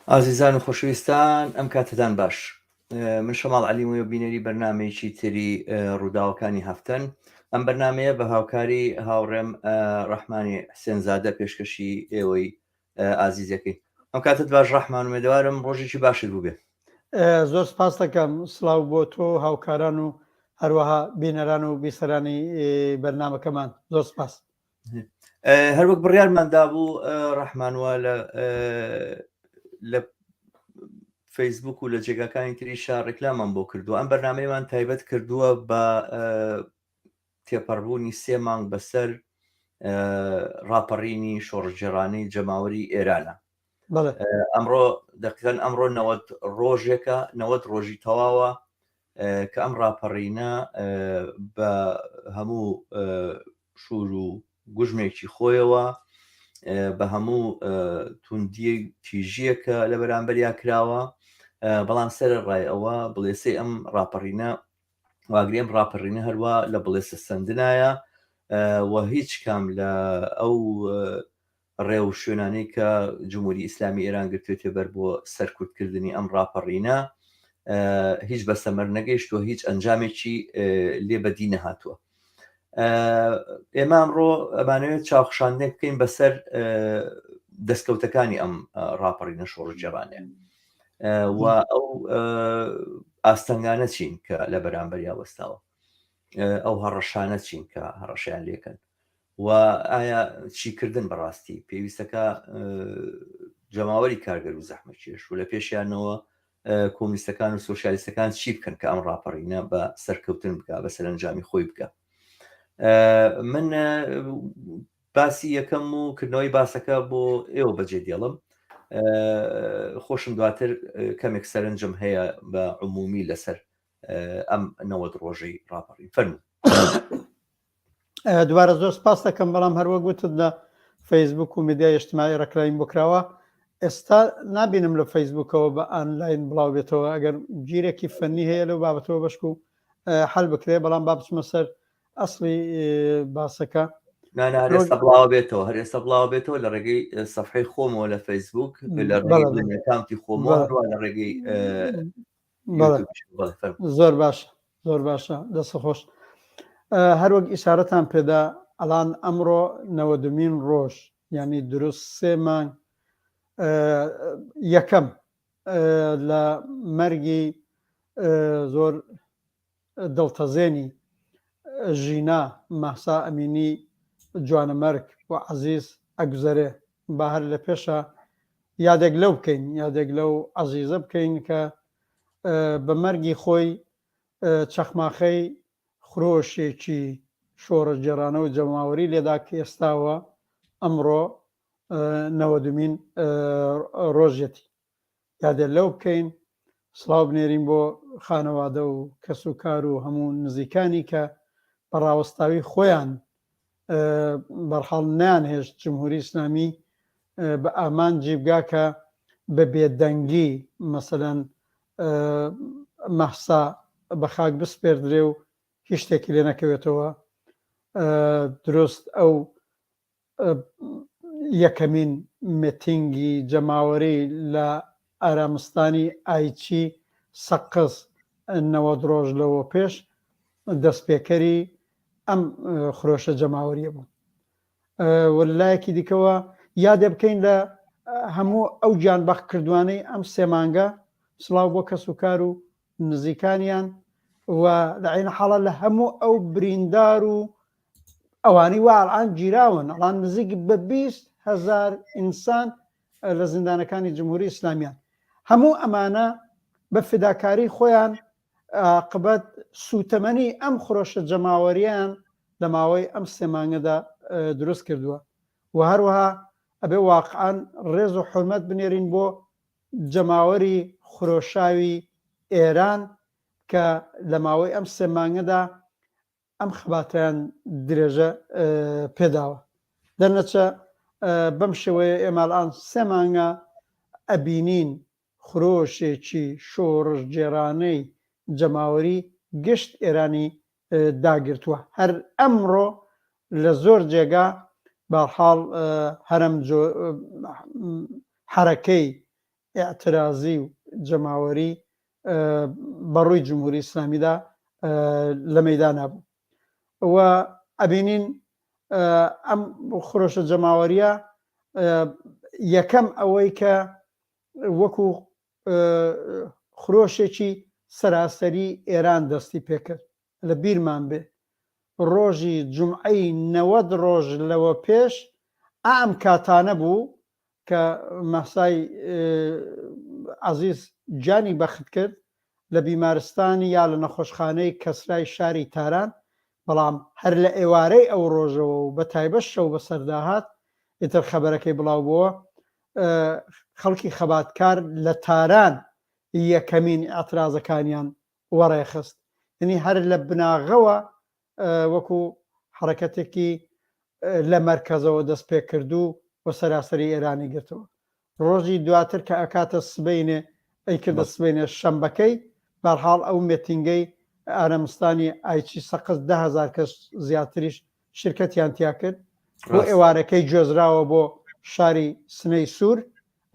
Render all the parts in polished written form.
ئازیزان و خۆشەویستان، ئەم کاتتان باش. من شەماڵ عەلیمۆیە بینەری بەرنامەیەکی تری ڕووداوەکانی هەفتەن. ئەم بەرنامەیە بە هاوکاری هاوڕێم ڕەحمانی حسێنزادە پێشکەشی ئێوەی ئازیزەکەی. ئەم کاتت باش ڕەحمان، و مێدەوارم ڕۆژێکی باشت بوو بێ. زۆر سپاس دەکەم. سڵاو بۆ تۆ، هاوکاران و هەروەها بینەران و بیسەرانی بەرنامەکەمان. زۆر سپاس. هەروەک بڕیارماندا بوو ڕەحمانوە لە فەیسبوک و لە جێگاکانی تریشا ڕێکلامان بۆ کردووە. ئەم بەرنامەیەمان تایبەت کردووە بە تێپەڕبوونی 3 مانگ بەسەر ڕاپەڕینی شۆڕژێڕانەی جەماوەری ئێرانە. ئەمڕۆ دەقیقەن ئەمڕۆ 90 ڕۆژێکە، 90 ڕۆژی تەواوە کە ئەم ڕاپەڕینە بە هەموو شور و گوژمێکی خۆیەوە بە هەموو توندی تیژیەکە لە بەرامبەریا کراوە، بەڵام سەرڕای ئەوە بڵێسەی ئەم ڕاپەڕینە واگرێم ڕاپەڕینە هەروە لە بڵێسە سندنایە و هیچ کام لە ئەو ڕێو شوێنانەی کە جمهوری ئیسلامی ئێران گرتوێتێ بەر بۆ سەرکوتکردنی ئەم ڕاپەڕینە هیچ بەسەمەر نەگەیشتووە، هیچ ئەنجامێکی لێ بەدی نەهاتووە. ئێمە ئەمڕۆ ئەمانەوێت چاوخشاندنێک بکەین بەسەر دەستکەوتەکانی ئەم ڕاپەڕینە شۆڕژێڕانەیە و ئەو ئاستەنگانە چین کە لە بەرامبەریا وەستاوە، ئەو هەڕەشانە چین کە هەڕەشیان لێکن، و ئایا چیکردن بەڕاستی پێویستەکە جەماوەری کارگەر و زەحمەتکێش و لە پێشیانەوە کۆمونیستەکان و سۆشیالیستەکان چی بکەن کە ئەم ڕاپەڕینە بە سەرکەوتن بکە، بە سەرنجامی خۆی بکە. من باسی یەکەم و کردنەوەی باسەکە بۆ ئێوە بەجێ دێڵم. خۆشم دواتر کەمێک سەرنجم هەیە بە عمومی لەسەر ئەم 90 ڕۆژەی ڕاپەڕین. فەرموو. دوبارە زۆر سپاس دەکەم، بەڵام هەروە گوتت لە فەیسبوک و میدیای ئیجتیماعی ڕێکلایم بۆ کراوە. ئێستا نابینم لە فەیسبوکەوە بە ئانلاین بڵاو بێتەوە. ئەگەر گیرێکی فەنی هەیە لەو بابەتەوە بەشک و حەل بکرێ، بەڵام با بچمە سەر ئەسڵی باسەکە. هەرێستا بڵاو بێتەوە، هەرێستا بڵاو بێتەوە لە ڕێگەی سەفحەی خۆمەوە لە فەیسبوک، لە ڕێگەی ئەکاونتی خۆمەوە، هەروە لە ڕێگەی زۆر باشە، زۆر باشە، دەستە خۆش. هەروەک ئیشارەتان پێدا، ئەڵان ئەمڕۆ 90مین ڕۆژ، یعنی دروست 3 مانگ یەکەم لە مەرگی زۆر دڵتەزێنی ژینا مەحسا ئەمینی جوانەمەرگ و عەزیز ئەگوزەرێ. با هەر لە پێشە یادێک لەو بکەین، یادێک لەو عەزیزە بکەین کە بە مەرگی خۆی چەخماخەی خرۆشێکی شۆڕەجێڕانە و جەماوەری لێدا کە ئێستاوە ئەمڕۆ 90مین ڕۆژێتی. یادێک لەو بکەین، سڵاو بنێرین بۆ خانەوادە و کەس و کار و هەموو نزیکانی کە بە ڕاوەستاوی خۆیان بەرحاڵ نیانهێشت جمهوری ئیسلامی بە ئامانجی بگا کە بە بێدەنگی مەسەلەن مەحسا بە خاک بسپێردرێ و هیچ شتێکی لێ نەکەوێتەوە. دروست ئەو یەکەمین مێتینگی جەماوەری لە ئارامستانی ئایچی سەقز 90 ڕۆژ لەوە پێش دەستپێکەری ئەم خرۆشە جەماوەریە بوو. وەلایەکی دیکەوە یادێ بکەین لە هەموو ئەو گیانبەخت کردوانەی ئەم 3 مانگە، سڵاو بۆ کەس و کار و نزیکانیان، و لە عینە حاڵە لە هەموو ئەو بریندار و ئەوانی واڵان گیراون ئەڵان نزیک بە 20,000 ئینسان لە زیندانەکانی جمهوری ئیسلامیان. هەموو ئەمانە بە فداکاری خۆیان عاقبەت سوتەمەنی ئەم خڕۆشە جەماوەریان لە ماوەی ئەم 3 مانگەدا دروست کردووە و هەروەها ئەبێ واقعان ڕێز و حورمەت بنێرین بۆ جەماوەری خرۆشاوی ئێران کە لە ماوەی ئەم 3 مانگەدا ئەم خەباتیان درێژە پێداوە. دەرنەچە بەم شێوەیە ئێماڵان 3 مانگە ئەبینین خرۆشێکی شۆڕش جێرانەی جەماوەری گشت ئێرانی داگرتووە. هەر ئەمڕۆ لە زۆر جێگا بەحاڵ هەرم حرەکەی ئاعترازی و جەماوەری بەڕووی جمهوری ئیسلامیدا لە مەیدانا بوو و ئەبینین ئەم خرۆشە جەماوەریە یەکەم ئەوەی کە وەکو خرۆشێکی سەراسەری ئێران دەستی پێکرد. لە بیرمان بێ ڕۆژی جومعەی 90 ڕۆژ لەوە پێش ئەم کاتانە بوو کە مەسای عەزیز جانی بەخت کرد لە بیمارستانی یا لە نەخۆشخانەی کەسرای شاری تاران، بەڵام هەر لە ئێوارەی ئەو ڕۆژەوە و بە تایبەت شەو بە سەرداهات ئیتر خەبەرەکەی بڵاو بووە خەڵکی خەباتکار لە تاران یەکەمین ئەترازەکانیان وەڕێخست. یعنی هەر لە بناغەوە وەکو حرەکەتێکی لە مەرکەزەوە دەست پێ کردو و سەراسەری ئێرانی گرتەوە. ڕۆژی دواتر کە ئەکاتە سبەینێ ئەیکردە سبەینێ شەمبەکەی بەرحاڵ ئەو مێتینگەی ئارەمستانی ئایچی سەقز 10,000 کەس زیاتریش شرکەتیان تیا کرد بۆ ئێوارەکەی گوێزراوە بۆ شاری سنەی سوور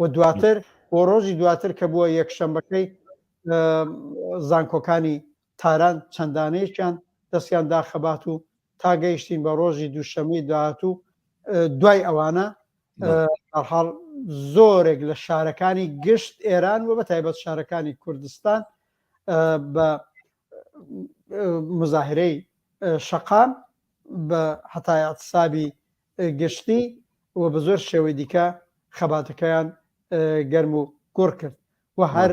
و دواتر بۆ ڕۆژی دواتر کە بووە یەکشەمبەکەی زانکۆکانی تاران چەندانەیەکیان دەستیان داخەبات و تا گەیشتین بە ڕۆژی دووشەمەی داهاتوو. دوای ئەوانە بەرحاڵ زۆرێک لە شارەکانی گشت ئێران و بە تایبەت شارەکانی کوردستان بە مزاهرەی شەقام بە هەتای اعتصابی گشتی و بە زۆر شێوەی دیکە خەباتەکەیان گەرم و گۆڕ کرد و هەر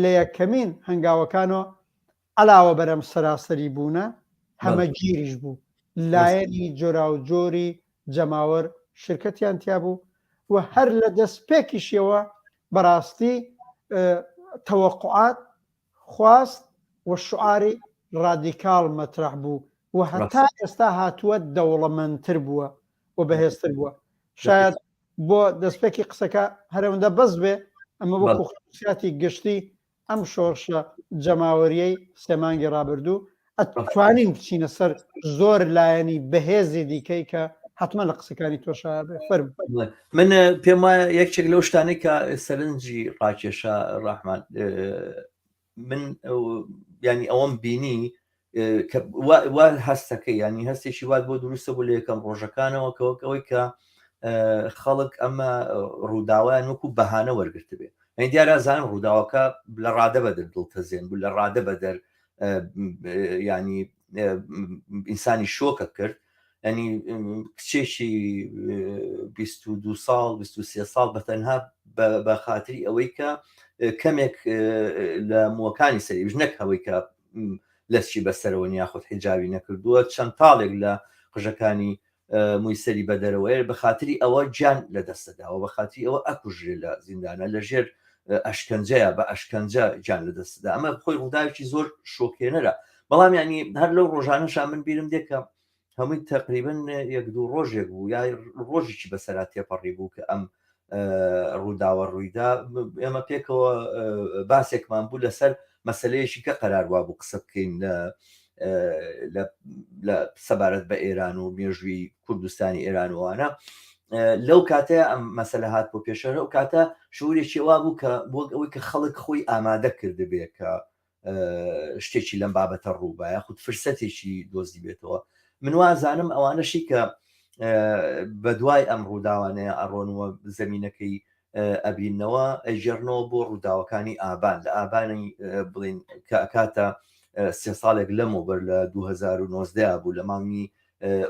لە یەکەمین هەنگاوەکانەوە علاوە بەرەم سەراسەری بوونە هەمەگیریش بوو، لایەنی جۆرا و جۆری جەماوەر شرکەتیان تیا بوو و هەر لە دەستپێکیشیەوە بەڕاستی تەوەقعات خواست و شعاری ڕادیکاڵ مەترەح بوو و هەتا ئێستا هاتووە دەوڵەمەندتر بووە و بەهێزتر بووە. شاید بۆ دەستپێکی قسەکە هەرەوەندە بەس بێ ئەمە بۆ خصوصیاتی گشتی ئەم شۆڕشە جەماوەریەی 3 مانگی ڕابردوو ئەتوانین بچینە سەر زۆر لایەنی بەهێزی دیکەی کە حتمما لە قسەکانی تۆشا فەرم. من پێم وایە یەکێک لەو شتانەی کە سەرنجی ڕاکێشە ڕاحمان من ینی ئەوەم بینی وا هەستەکەی ینی هەستێکی وات بۆ دروستە بوو لە یەکەم ڕۆژەکانەوە کەوەکەوەی کە خەڵک ئەمە ڕووداوایان وەکو بەهانە وەرگرت بێ. ئەین دیارە زانم ڕووداوەکە لە ڕادە بەدەر دڵتەزێن بوو، لە ڕادە بەدەر ینی ئینسانی شۆکە کرد. ینی کچێکی 22 ساڵ 23 ساڵ بەتەنها بە خاتری ئەوەی کە کەمێک لە مووەکانی سەری ژنەک ئەوەی کە لەسکی بەسەرەوە یاخود حیجابی نەکردووە چەند تاڵێک لە قژەکانی مووی سەری بەدەرەوەی بە خاتری ئەوە گیان لە دەستەداوە، بە خاتری ئەوە ئەکوژێ لە زیندانە لە ژێر ئەشکەنجەیە بە ئەشکەنجە گیان لە دەستدا. ئەمە خۆی ڕووداوێکی زۆر شۆکێنەرە. بەڵام ینی هەر لەو ڕۆژانەشان من بیرم دێکە هەمووی تقریبن 1-2 ڕۆژێک بوو یا ڕۆژێکی بەسەرات تێپەڕی بوو کە ئەم ڕووداوە ڕوویدا. ئێمە پێکەوە باسێکمان بوو لەسەر مەسلەیەکی کە قەراروا بوو قسە بکەین لە سەبارەت بە ئێران و مێژووی کوردستانی ئێرانوانە. لەو کاتەیە ئەم مەسەلە هات بۆ پێشەرە و کاتە شعورێکی وا بوو کە بۆ ئەوەی کە خەڵک خۆی ئامادە کردبێ کە شتێکی لەم بابەتە ڕووبە یاخود فرسەتێکی دۆزی بێتەوە. من وازانم ئەوانەشی کە بە دوای ئەم ڕووداوانەیە ئەڕۆنەوە زەمینەکەی ئەبینەوە ئەژێرنەوە بۆ ڕووداوەکانی ئابان لە ئابانی بڵین کە کاتە 3 ساڵێک لەمەوبەر لە 2019 بوو لە مانگی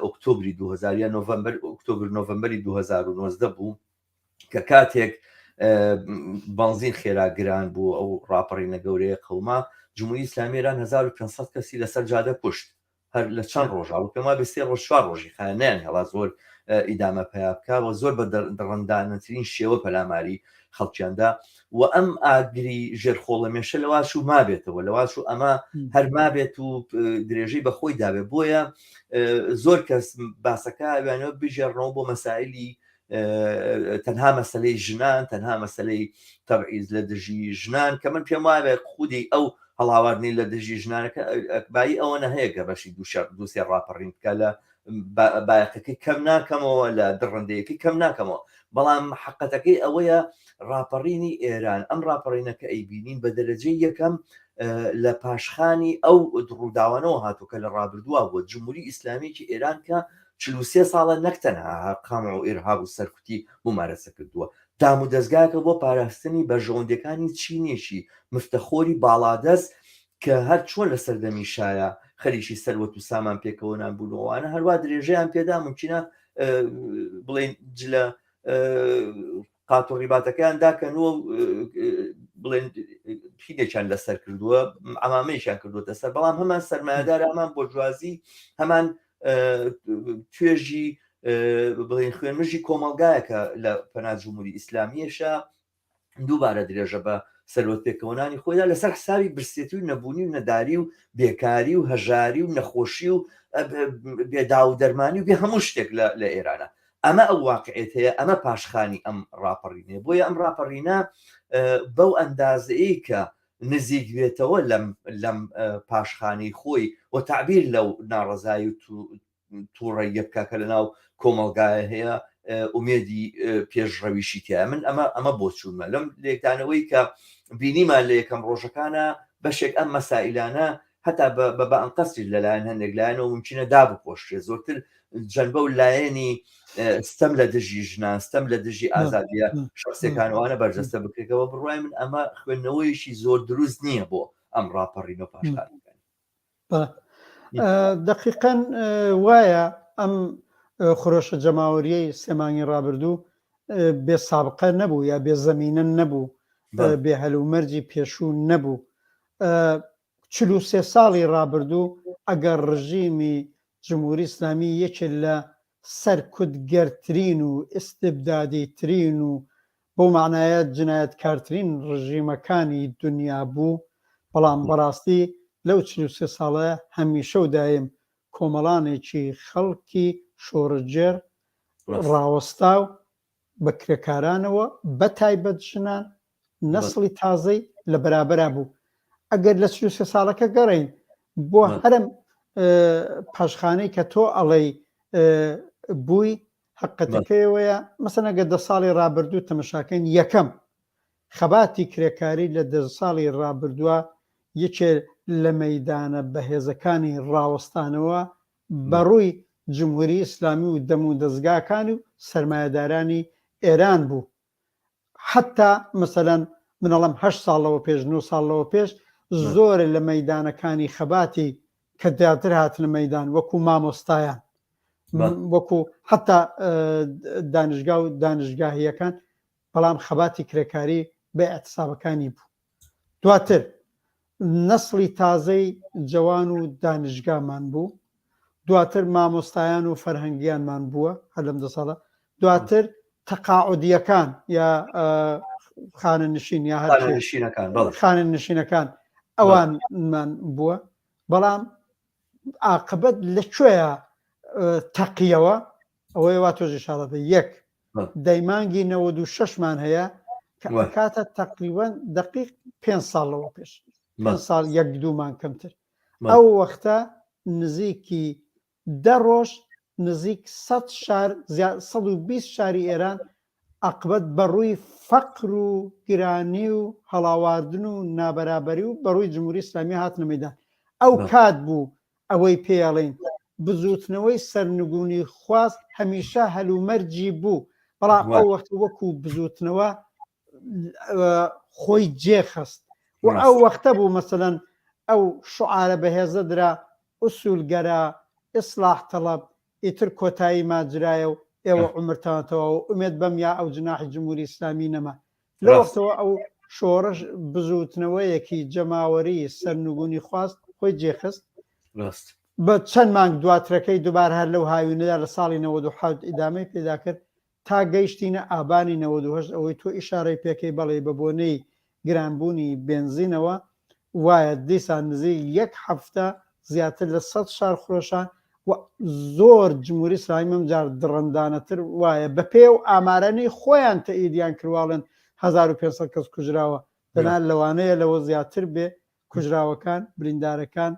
ئۆکتۆبری 2000 یا نۆڤەمبەری 2019 بوو کە کاتێک بنزین خێرا گران بوو ئەو ڕاپەڕینە گەورەیە قەوما جمهوری ئیسلامی ئێران 1500 کەسی لەسەر جادە کوشت هەر لە چەند ڕۆژە و پێما بە 3 ڕۆژ 4 ڕۆژی خانیان هەڵا زۆر ئیدامە پیا بکەوە زۆر بە ڕەندانەترین شێوە پەلاماری خەڵکیاندا و ئەم ئاگری ژێرخۆڵە مێشە لەواش و مابێتەوە لەواش و ئەمە هەر مابێت و درێژەی بەخۆی دابێ بۆیە زۆر کەس باسەکە ئەوانەوە بژێڕنەوە بۆ مەسائلی تەنها مەسلەی ژنان تەنها مەسلەی تەبعیز لە دژی ژنان کە من پێم وایە خودی ئەو هەڵاوردنی لە دژی ژنانەکە ئەکبایی ئەوەنە هەیە کە بەشی دووسێ ڕاپەڕین بکە لە بایەقەکەی کەم ناکەمەوە لە دڕندەیەکی کەم ناکەمەوە بەڵام حقەتەکەی ئەوەیە ڕاپەڕینی ئێران ئەم ڕاپەڕینەکە ئەیبینین بە دەرەجەی یەکەم لە پاشخانی ئەو دڕووداوانەوە هاتووکە لە ڕابردووە بۆ جمهوری ئیسلامیکی ئێران کە 43 ساڵە نەکتەنها قامع و ئێرهاب و سەرکوتی ممارەسە کردووە دام و دەستگاکە بۆ پاراستنی بەژەوەندەکانی چینێکی مفتەخۆری باڵادەست کە هەر چۆن لە سەردەمی شایە خەریکی سەروەت و سامان پێکەوە نانبوونەوەوانە هەروە درێژەیان پێدا ممکنە بڵێن جلە قاتۆڕیباتەکەیان داکەنەوە بڵێن پیلێکیان لەسەر کردووە ئەمامەیەکیان کردووەتە سەر بەڵام هەمان سەرمایهدار هەمان بۆرژوازی هەمان توێژی بڵێن خوێنمژی کۆمەلگایەکە لە پەنای جمهوری ئیسلامیەشە دووبارە درێژە بە سەروەت پێکەوەنانی خۆیدا لەسەر حسابی برسێتی و نەبوونی و نەداری و بێکاری و هەژاری و نەخۆشی و بێدا و دەرمانی و بێ هەموو شتێک لە ئێرانە ئەمە ئەو واقعێت هەیە ئەمە پاشخانی ئەم ڕاپەڕینێ بۆیە ئەم ڕاپەڕینە بەو ئەندازەیە کە نزیک بێتەوە لەم پاشخانی خۆی و تعبیر لەو ناڕەزایی و تووڕێیە بکاکە لە ناو کۆمەلگایە هەیە ئومێدی پێشڕەویشی تیا من ئەمە بۆ چوونمە لەم لێکدانەوەی کە بینیمان لە یەکەم ڕۆژەکانە بەشێک ئەم مەسائلانە هەتا بە ئەنقەسری لەلایەن هەندێک لایەنەوە ممکنە دابپۆشتێ زۆرتر جەنبە و لایەنی ستەم لە دژی ژنان ستەم لە دژی ئازادیە شخصیەکانوانە بەرجەستە بکرێتەوە بڕای من ئەمە خوێندنەوەیشی زۆر دروست نییە بۆ ئەم ڕاپەڕین و پاشخانەکان دقیقاً وایە ئەم خۆرۆشە جەماوەریەی سێمانی ڕابردوو بێ سابقە نەبوو یا بێ زەمینە نەبوو بێ هەلومەرجی پێشوو نەبوو 43 ساڵی ڕابردوو ئەگەر ڕژیمی جمهوری ئیسلامی یەکێک لە سەرکوتگەرترین و ئیستبدادیترین و بۆ معنایە جنایەتکارترین ڕژیمەکانی دنیا بوو بەڵام بەڕاستی لەو 43 ساڵە هەمیشە و دایم کۆمەڵانێکی خەڵکی شۆڕەجێر ڕاوەستا و بە کرێکارانەوە بە تایبەت ژنان نەسڵی تازەی لە بەرابەرا بوو ئەگەر لە 43 ساڵەکە گەڕین بۆ هەرم پاشخانەی کە تۆ ئەڵێی بووی حقەتەکەیەوەیە مەسەن ئەگەر 10 ساڵی ڕابردوو تەمەشاکەین یەکەم خەباتی کرێکاری لە 10 ساڵی ڕابردووە یەکێ لە مەیدانە بەهێزەکانی ڕاوەستانەوە بەڕووی جمهوری ئیسلامی و دەم و دەستگاکان و سەرمایەدارانی ئێران بوو حتا مەسەلەن منەڵم 8 ساڵەوە پێش 9 ساڵەوە پێش زۆرە لە مەیدانەکانی خەباتی کە زیاتر هاتنە مەیدان وەکو مامۆستایان وەکو حتا دانیشگا و دانیشگاهیەکان بەڵام خەباتی کرێکاری بە ئەتسابەکانی بوو دواتر نەسڵی تازەی جوان و دانیشگامان بوو دواتر مامۆستایان و فەرهەنگیانمان بووە هەر لەم 2 ساڵە دواتر تەقاعودیەکان یا خانە نشین یا خانە نشینەکان ئەوانمان بووە بەڵام عاقبەت لەکوێیە تەقیەوە ئەوەی وا تۆژی شاڵەتە یەک دەیمانگی 96مان هەیە کە کاتە تقریبان دقیق 5 ساڵەوە پێش 5 ساڵ 1-2 کەمتر ئەو وەختە نزیکی 10 ڕۆژ نزیک 100 شار 120 شاری ئێران عاقبەت بەڕووی فەقر و گرانی و هەڵاواردن و نابەرابەری و بەڕووی جمهوری ئیسلامی هاتنە مەیدان ئەو کات بوو ئەوەی پێڵێن بزوتنەوەی سەرنگونی خواست هەمیشە هەلومەرجی بوو بەڵام ئەو وەخت وەکو بزوتنەوە خۆی جێخست و ئەو وەختە بوو مەسەلەن ئەو شعارە بەهێزە درا ئوسولگەرە ئیسلاح تەڵەب ئیتر کۆتایی ماجرایە و ئێوە عمرتانەوە و ئومێد بەم یا ئەو جناحی جمهوری ئیسلامی نەما لە وەختەوە ئەو شۆڕش بزوتنەوەیەکی جەماوەری سەرنگونی خواست خۆی جێخست بە چەند مانگ دواترەکەی دووبار هەر لەو هاوینەدا لە ساڵی 97 ئیدامەی پێدا کرد تا گەیشتینە ئابانی 98 ئەوەی تۆ ئیشارەی پێکەی بەڵێ بە بۆنەی گرانبوونی بێنزینەوە وایە دیسان نزیک 1 هەفتە زیاتر لە 100 شار خۆشان و زۆر جمهوری ئیسلامی مەمجار دڕندانەتر وایە بە پێ و ئامارەی خۆیان تەئیدیان کردواڵن 1500 کەس کوژراوە تەنان لەوانەیە لەوە زیاتر بێ کوژراوەکان بریندارەکان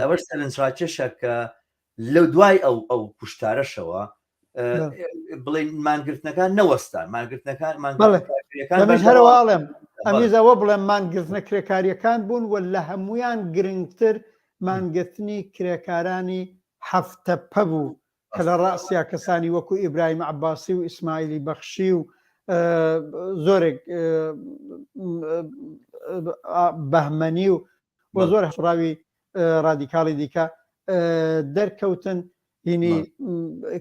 ئەوەش سەرنجڕاکێشە کە لەو دوای ئەو کوشتارەشەوە بڵێن مانگرتنەکان نەوەستان مانگرتنەکان هەرواڵێم ئەمیزەوە بڵێم مانگرتنە کرێکاریەکان بوون و لە هەمویان گرنگتر مانگرتنی کرێکارانی هەفتە پە بوو کە لە ڕاستیا کەسانی وەکو ئیبراهیم عەباسی و ئیسماعیلی بەخشی و زۆرێک بەهمەنی و زۆر هەفڕاوی ڕادیکاڵی دیکە دەرکەوتن هینی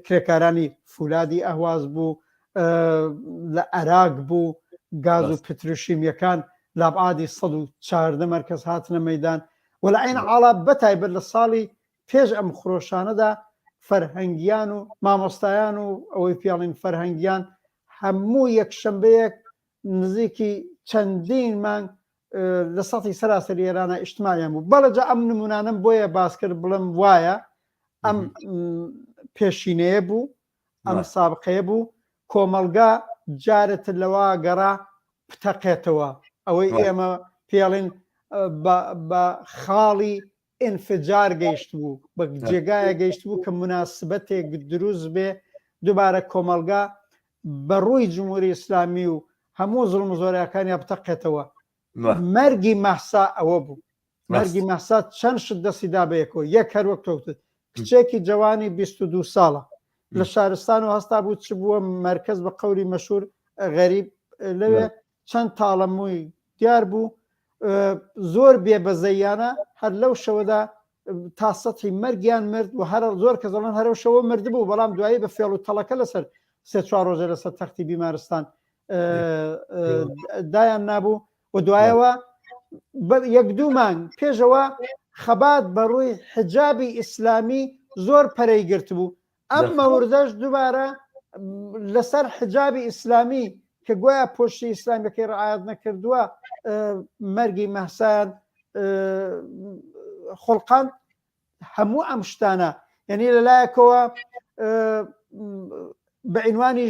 کرێکارانی فولادی ئەهواز بوو لە عێراق بوو گاز و پتروشیمیەکان لابعادی 114 مەرکەز هاتنە مەیدان و لە عین حاڵا بەتایبەت لە ساڵی پێش ئەم خڕۆشانەدا فەرهەنگیان و مامۆستایان و ئەوەی پیاڵین فەرهەنگیان هەموو یەکشەمبەیەک نزیکی چەندین مانگ لە سەتی سەراسەری ئێرانە ئیجتیماعیان بوو بەڵەجا ئەم نمونانم بۆیە باس کرد بڵم وایە ئەم پێشینەیە بوو ئەم سابقەیە بوو کۆمەلگا جارێتر لەوە گەڕا پتەقێتەوە ئەوەی ئێمە پێڵین بە خاڵی ئینفجار گەیشت بوو بە جێگایە گەیشت بوو کە مناسبەتێک دروست بێ دووبارە کۆمەلگا بە ڕووی جمهوری ئیسلامی و هەموو زوڵم و زۆریەکانی بتەقێتەوە مەرگی مەحسا ئەوە بوو مەرگی مەحسا چەند شت دەستیدا بەیەکەوە یەک هەر وەک تۆوتت کچێکی جوانی 22 ساڵە لە شارستان و هەستا بوو چ بووە مرکز بە قەوری مەشهور غەریب لەوێ چەند تاڵەمووی دیار بوو زۆر بێبەزەیانە هەر لەو شەوەدا تا سەتی مەرگیان مرد و هەر زۆر کە زەڵەن هەرو شەوە مرد بوو بەڵام دوایی بە فێڵ و تەڵەکە لەسەر 3-4 ڕۆژە لەسەر تەختی بیمارستان دایان نابوو و دوایەوە یەک دوو مانگ پێشەوە خەبات بەڕووی حجابی ئیسلامی زۆر پەرەی گرت بوو ئەم مەوردەش دووبارە لەسەر حجابی ئیسلامی کە گویا پۆشتی ئیسلامیەکەی ڕعایەت نەکردووە مەرگی مەحسایان خۆڵقان هەموو ئەم شتانە یعنی لەلایەکەوە بە عنوانی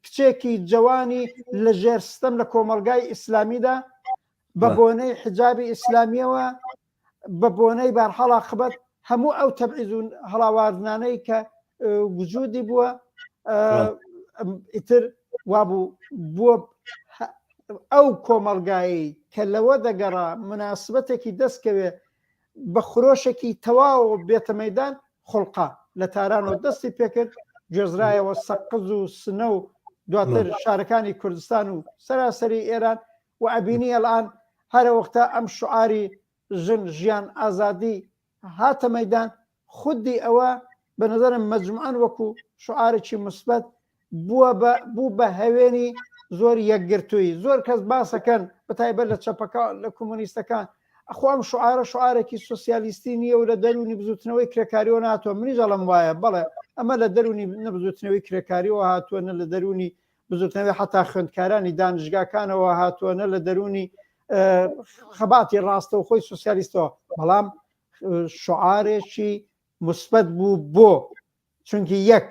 کچێکی جوانی لە ژێرستەم لە کۆمەلگای ئیسلامیدا بە بۆنەی حجابی ئیسلامیەوە بە بۆنەی بارحەڵا خبەت هەموو ئەو تەبعیز و هەڵاواردنانەی کە وجودی بووە ئیتر وابوو بووە ئەو کۆمەلگایی کە لەوە دەگەڕا مناسبەتێکی دەستکەوێ بە خرۆشێکی تەواو بێتە مەیدان خۆڵقا لە تارانەوە دەستی پێکرد گوێزرایەوە سەقز و سنە و دواتر شارەکانی کوردستان و سەراسەری ئێران و ئەبینی ئەلان هەرە وەختە ئەم شعاری ژن ژیان ئازادی هاتە مەیدان خودی ئەوە بە نظرم مەجموعەن وەکو شعارێکی مثبەت بوو بە هەوێنی زۆر یەکگرتووی زۆر کەس باسەکەن بەتایبەت لە چەپەکان لە کۆمۆنیستەکان ئەخوام شعارە شعارێکی سۆسیالیستی نییە و لە دەرونی بزوتنەوەی کرێکاریەوە ناتوە منی جەڵم وایە بەڵێ ئەمە لە دەرونی نەبزوتنەوەی کرێکاریەوە هاتووە نە لە دەرونی بزوتنەوەی حتا خوێندکارانی دانشگاکانەوە هاتووە نە لە دەرونی خەباتی ڕاستە و خۆی سۆسیالیستەوە بەڵام شعارێکی مثبەت بوو بۆ چونکی یەک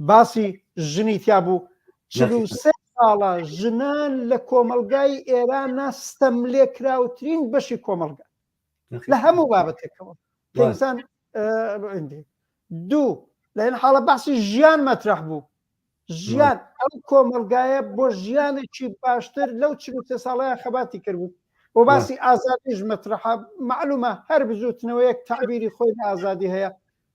باسی ژنی تیا بوو 43 ساڵە ژنان لە کۆمەلگای ئێرانە ستەملێکراوترین بەشی کۆمەلگا لە هەموو بابەتێکەوە ئینسان دوو لە این حاڵە باسی ژیان مەترەح بوو ژیان ئەو کۆمەلگایە بۆ ژیانێکی باشتر لەو 43 ساڵەیە خەباتی کردبوو و باسی ئازادیش مەترەحە معلومە هەر بزوتنەوەیەک تعبیری خۆی لە ئازادی هەیە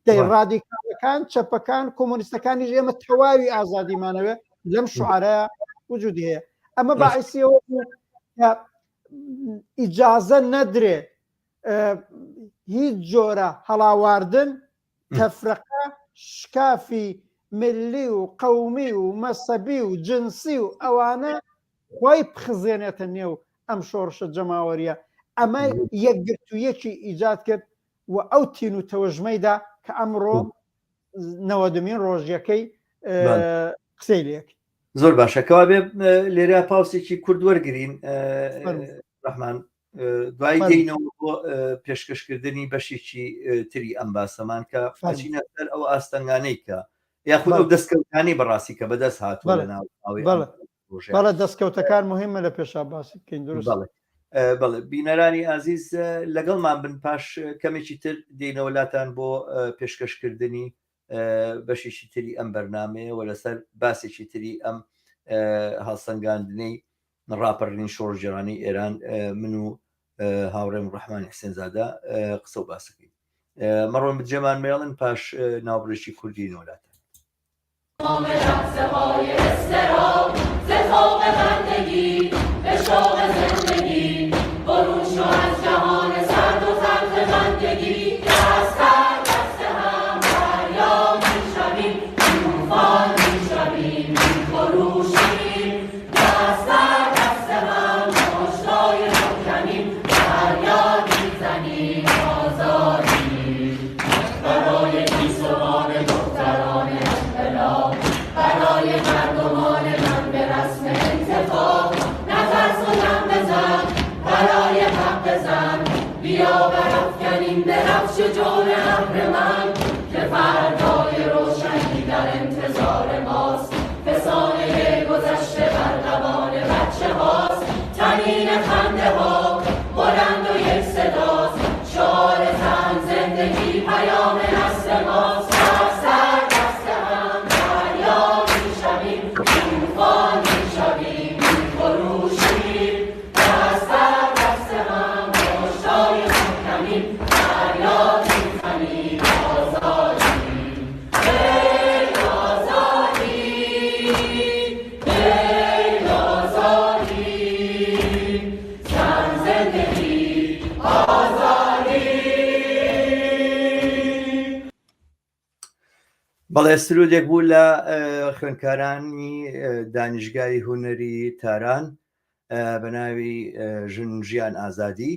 دەی ڕادیکالەکان چەپەکان کۆمۆنیستەکانیش ئێمە تەواوی ئازادیمانەوێ لەم شعارەیە وجودی هەیە ئەمە باعثیەوە ئیجازە نەدرێ هیچ جۆرە هەڵاواردن تەفرقە شکافی ملی و قەومی و مەسەبی و جنسی و ئەوانە خۆی بخزێنێتە نێو ئەم شۆڕشە جەماوەریە ئەمە یەکگرتوویەکی ئیجاد کرد و ئەو تین و تەوەژمەیدا کە ئەمڕۆ 90مین ڕۆژیەکەی قسەی لێک زۆر باشەکەوا بێ لێرە پاوسێکی کورد وەرگین ڕەحمان دوای دێینەوە بۆ پێشکەشکردنی بەشێکی تری ئەم باسەمان کە فچینە سەر ئەو ئاستەنگانەی کە یاخود ئەو دەستکەوتانی بەڕاستی کە بەدەست هاتووە لە ناو بەڵە دەستکەوتەکان مهمە لە پێشا باسی بکەین درست بەڵێ بینەرانی ئازیز لەگەڵمان بن پاش کەمێکی تر دێینەوەلاتان بۆ پێشکەشکردنی بەشێکی تری ئەم بەرنامەیەوە لەسەر باسێکی تری ئەم هەڵسەنگاندنەی ڕاپەڕین شۆڕژێرانی ئێران من و هاوڕێم ڕەحمان حسێنزادە قسە و باسەکەی مەڕۆن بجێمان مێڵن پاش ناوبڕێکی کوردی نۆلاتە جون اهرمن که فردای روشنی در انتظار ماست فسانه گذشته بر لبان بچه هاست تنین خنده ها بلند و یک صداست شعار زن زندگی پیام نسل ماست سر دست هم دریا میشویم طوفان میشویم میخروشیم دست در دست هم پشتای محکمیم دریا میزنیم آزادیم ای آزادی ای آزادی زن زندگی آزادی. بەڵێ سرودێک بوو لە خوێندکارانی دانیشگای هونەری تاران بە ناوی ژن ژیان ئازادی.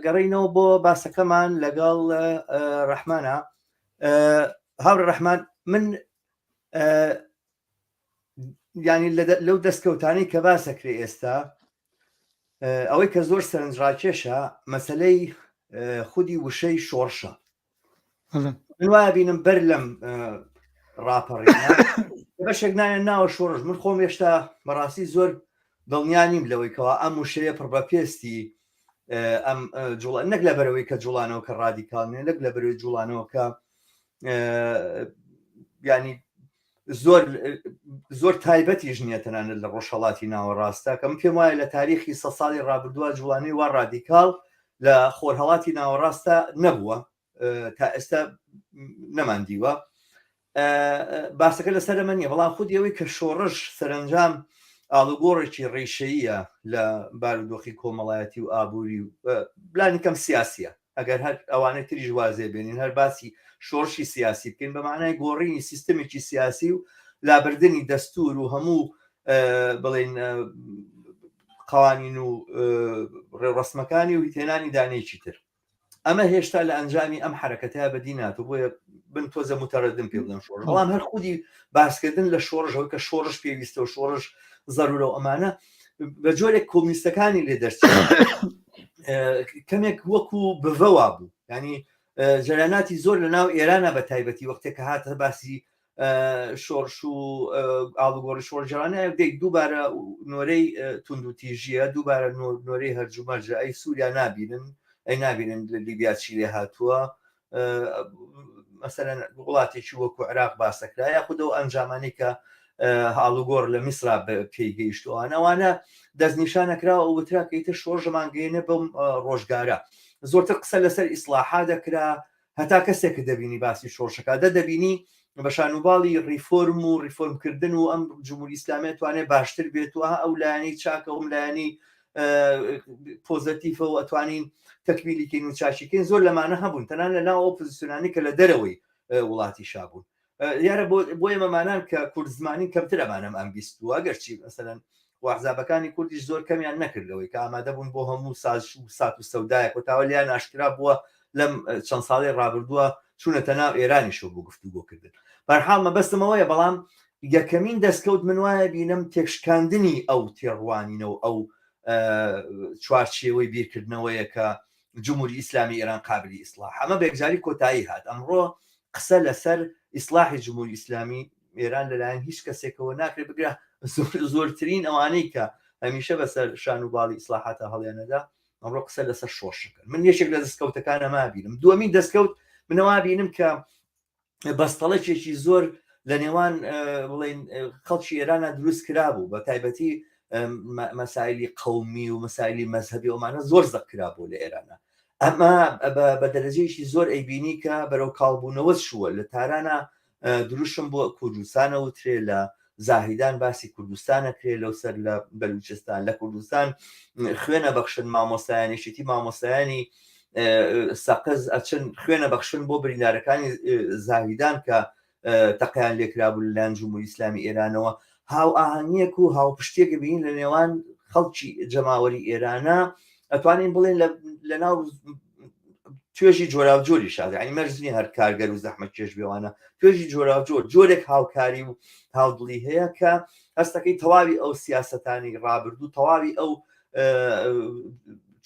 گەڕینەوە بۆ باسەکەمان لەگەڵ ڕەحمانە. هاوڕێ ڕەحمان، من ینی لەو دەستکەوتانی کە باسەکرێ ئێستا ئەوەی کە زۆر سەرنجڕاکێشە مەسەلەی خودی وشەی شۆڕشە. من وایە بینم بەر لەم ڕاپەڕینە بەشێک نایە ناوە شۆڕش. من خۆم هێشتا بەڕاستی زۆر دڵنیا نیم لەوەی کەوا ئەم وشەیە پڕ بە پێستی ئەم جوڵان نەک لە بەرەوەی کە جوڵانەوە کە ڕادیکالنێ نەک لە بەرەوەی جوڵانەوە کە ینی زۆر تایبەتی ژنیەتەنانە لە ڕۆژهەڵاتی ناوەڕاستە کە من پێم وایە لە تاریخی 100 ساڵی ڕابردووە جوڵانەی وا ڕادیکال لە خۆرهەڵاتی ناوەڕاستە نەبووە، تا ئێستا نەماندیوە. باسەکە لەسەر ئەمە نیە، بەڵام خودی ئەوەی کە شۆڕش سەرنجام ئاڵوگۆڕێکی ڕێشەیە لە بارودۆخی کۆمەڵایەتی و ئابووری و بلانی کەم سیاسیە. ئەگەر هەر ئەوانەی تریژ وازێ بێنین هەر باسی شۆڕشی سیاسی بکەین بە معنای گۆڕینی سیستمێکی سیاسی و لابردنی دەستور و هەموو بڵێن قوانین و ڕێڕەسمەکانی و هیتێنانی دانەیەکی تر. ئەمە هێشتا لە ئەنجامی ئەم حرەکەتەیە بەدی ناتوە، بۆیە بن تۆزە متەڕەدم پێ بڵێم شۆڕش. بەڵام هەر خودی باسکردن لە شۆڕژەوە کە شۆڕش پێویستە و شۆڕش زەرورە و ئەمانە بە جۆرێک کۆمیستەکانی لێ دەرچێت کەمێک وەکو بڤەوا بوو. ینی جەراناتی زۆر لە ناو ئێرانە بە تایبەتی وەختێک کە هاتە باسی شۆڕش و ئاڵوگۆڕی شۆڕجەرانە دەیت دووبارە نۆرەی توندوتیژیە، دووبارە نۆرەی هەرجومەرجە. ئەی سووریا نابینن، ئەی نابینن لە لیبیا چی لێ هاتووە، مەسەلەن وڵاتێکی وەکو عێراق باسەکرا، یاخود ئەو ئەنجامانی کە هاڵوگۆڕ لە میسرا پێی گەیشتووان ئەوانە دەستنیشانەکراوە و وتراکەیتە شۆڕژەمان گەێنە بەم ڕۆژگارە. زۆرتر قسە لەسەر ئیسلاحا دەکرا، هەتا کەسێک دەبینی باسی شۆڕشەکە دەبینی بە شانوباڵی ریفۆرم و ریفۆرمکردن و ئەم جمهوری ئیسلامی توانێت باشتر بێتوە ئەو لایەنەی چاکە ئەم لایەنەی پۆزتیفە و ئەتوانین تەکمیلیکەین و چاشیکەین زۆر لەمانە هەبوون تەنان لە ناو ئەو پۆزیسیۆنانی کە لە دەرەوەی وڵاتی شابوون یارە بۆ ئێمەمانان کە کورد زمانی کەمتر ئەمانم ئەم بیستوە گەرچی مەسەلەن واحزابەکانی کوردیش زۆر کەمیان نەکردەوەی کە ئامادە بوون بۆ هەموو سات و سەودایەک و تاوە لیان ئاشکرا بووە لەم چەند ساڵی ڕابردووە چوونەتە ناو ئێرانیشەوە بۆ گفتوگۆکردن بەرحاڵ مەبەستمەوەیە بەڵام یەکەمین دەستکەوت من وایە بینم تێکشکاندنی ئەو تێڕوانینەوە ئەو چوارچێوەی بیرکردنەوەیە کە جمهوری ئیسلامی ئێران قابلی ئیسلاح ئەمە بێگجاری کۆتایی هات ئەمڕۆ قسە لەسەر ئیسلاحی جمهوری ئیسلامی ئێران لەلایەن هیچ کەسێکەوە ناکرێت بگرە زۆرترین ئەوانەی کە هەمیشە بەسەر شان و باڵی ئیسلاحاتە هەڵێنەدا ئەمڕۆ قسە لەسەر شۆشەکەن من یەکێک لە دەستکەوتەکان ئەما بینم دووەمین دەستکەوت منەوە بینم کە بەستەڵەکێکی زۆر لە نێوان بڵێن خەڵکی ئێرانە دروست کرابوو بە تایبەتی مەسایلی قەومی و مەسایلی مەذهبی ئەومانە زۆر زەق کرابوو لە ئێرانە ئەمە بە دەرەجەیەکی زۆر ئەیبینی کە بەرەو کاڵبوونەوە شووە لە تارانە دروشم بۆ کوردستانە وترێ لە زاهیدان باسی کوردستانە کرێ لەو سەر لە بەلوچستان لە کوردستان خوێنە بەخشن مامۆستایانیشتی مامۆستایانی سەقز ئەچن خوێنە بەخشن بۆ بریندارەکانی زاهیدان کە تەقیان لێکرابوو لەلایەن جمهوری ئیسلامی ئێرانەوە هاو ئاهەنگیەک و هاو پشتێکە بین لە نێوان خەڵکی جەماوەری ئێرانە ئەتوانین بڵێن لە ناو توێژی جۆراوجۆری شاد ینی مەرجنی هەر کارگەر و زەحمەت کێش بێوانە توێژی جۆراوجۆر جۆرێک هاوکاری و هاودڵی هەیە کە هەستەکەی تەواوی ئەو سیاسەتانی ڕابردوو تەواوی ئەو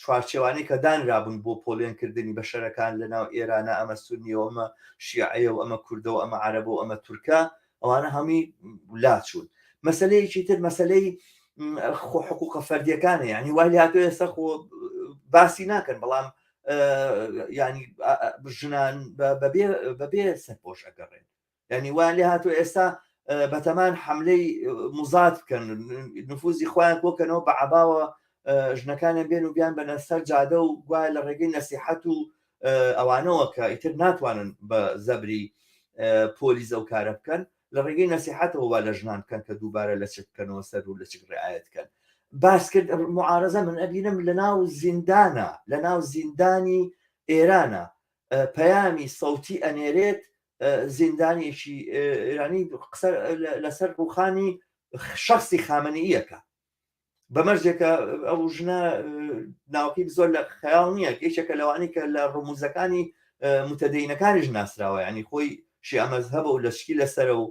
چوارچێوانەی کە دانرابوون بۆ پۆلێنکردنی بەشەرەکان لە ناو ئێرانە ئەمە سونیەوە ئەمە شیعەیە و ئەمە کوردەوە ئەمە عەرەبە و ئەمە تورکە ئەوانە هەمی لاچوون مەسەلەیەکی تر مەسەلەی حقوقە فەردیەکانە یعنی وای لە هاتووە ئێستا خۆ باسی ناکەن بەڵام ینی ژنان بەبێ سەرپۆش ئەگەڕێن ینی وان لێ هاتووە ئێستا بەتەمان حملەی مزات بکەن نفوزی خۆیان بۆکەنەوە بە عەباوە ژنەکانیان بێن و بیان بەنە سەر جادە و گوایە لە ڕێگەی نەسیحەت و ئەوانەوە کە ئیتر ناتوانن بە زەبری پۆلیس ئەو کارە بکەن لە ڕێگەی نەسیحەتەوە وا لە ژنان بکەن کە دووبارە لە چ بکەنەوە سەر و لە چ ڕعایەت بکەن باس کرد معارەزە من ئەبینم لە ناو زیندانە لە ناو زیندانی ئێرانە پەیامی سەوتی ئەنێرێت زیندانێکی ئێرانی قسە لەسەر ڕووخانی شخصی خامنەییەکە بەمەرجێکە ئەو ژنە ناوکی زۆر لە خەیاڵ نییە یەکێکە لەوانی کە لە ڕموزەکانی متەدەینەکانیش ناسراوە ینی خۆی شیعە مەذهەبە و لەشکی لەسەرە و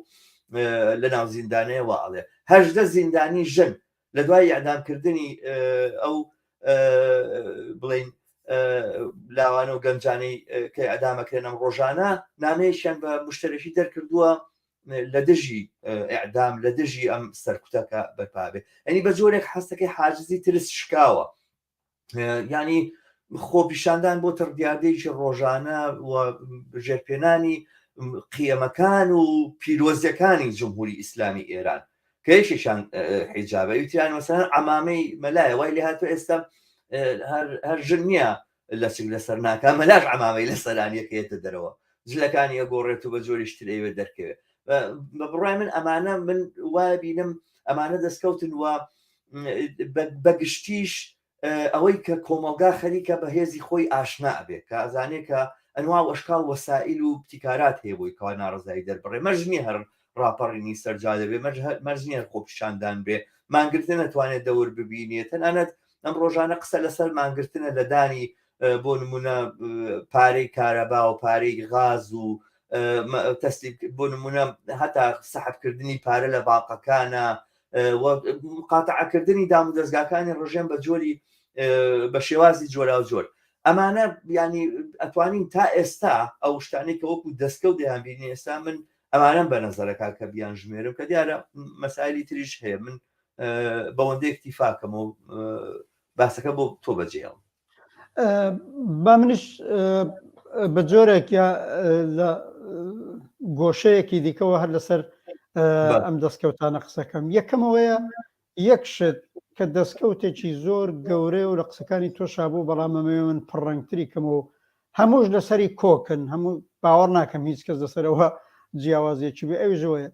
لە ناو زیندانەیەوە ئەڵێ 18 زیندانی ژن لە دوای ئەعدامکردنی ئەو بڵین لاوانە و گەنجانەی کە ئەعدامەکرێن ئەم ڕۆژانە نامەیەشیان بە مشتەرەکی دەرکردووە لە دژی ئەعدام لە دژی ئەم سەرکوتەکە بەرپابێ ئەنی بە جۆرێک هەستەکەی حاجزی ترس شکاوە ینی خۆپیشاندان بۆ تڕدیادەیەکی ڕۆژانە و ژێرپێنانی قیەمەکان و پیرۆزیەکانی جمهوری ئیسلامی ئێران کەیشیشان حیجابە وتیان مەسەلەن عەمامەی مەلایە وای لێ هاتووە ئێستا هەر ژن نییە لە چک لەسەر ناکە مەلاش عەمامەی لە سەرانیەکەیەتە دەرەوە جلەکانی ئەگۆڕێت و بە جۆریشتر ئەوێ دەرکەوێت بە بڕای من ئەمانە من وای بینم ئەمانە دەستکەوتن وە بەگشتیش ئەوەی کە کۆمەلگا خەریکە بە هێزی خۆی ئاشنا ئەبێت کە ئەزانێت کە ئەنوا وەشکاڵ وەسائل و پتیکارات هەیە بۆی کەوا ناڕزایی دەربڕێ مەرجنی هەر ڕاپەڕینی سەرجا دەبێ مەرجنی هەر خۆپیشاندان بێ مانگرتن نەتوانێت دەور ببینێت تەنانەت ئەم ڕۆژانە قسە لەسەر مانگرتنە لە دانی بۆ نمونە پارەی کارەبا و پارەی غاز و تەسلیب بۆ نمونە هەتا سەحبکردنی پارە لە باقەکانە قاتعکردنی دام و دەستگاکانی ڕژێن بە جۆری بە شێوازی جۆرا و جۆر ئەمانە ینی ئەتوانین تا ئێستا ئەو شتانێک کە وەکو دەستکەوت دەیان بینی ئێستا من ئەمانەم بە نەزەرەکە کە بیان ژمێرم کە دیارە مەسائلی تریش هەیە من بەوەندەی اکتیفاکەم و باسەکە بۆ تۆ بەجێڵم با منش بە جۆرێک یا لە گۆشەیەکی دیکەەوە هەر لەسەر ئەم دەستکەوتانە قسەکەم یەکەمەوەیە یەک شت کە دەستکەوتێکی زۆر گەورەی و لە قسەکانی تۆشا بوو بەڵام ئەمەوێ من پڕەنگتری کەمەوە هەمووش لەسەری کۆکن هەموو باوەڕ ناکەم هیچ کەس لەسەرەوە جیاوازێکی بێ ئەوژەوەیە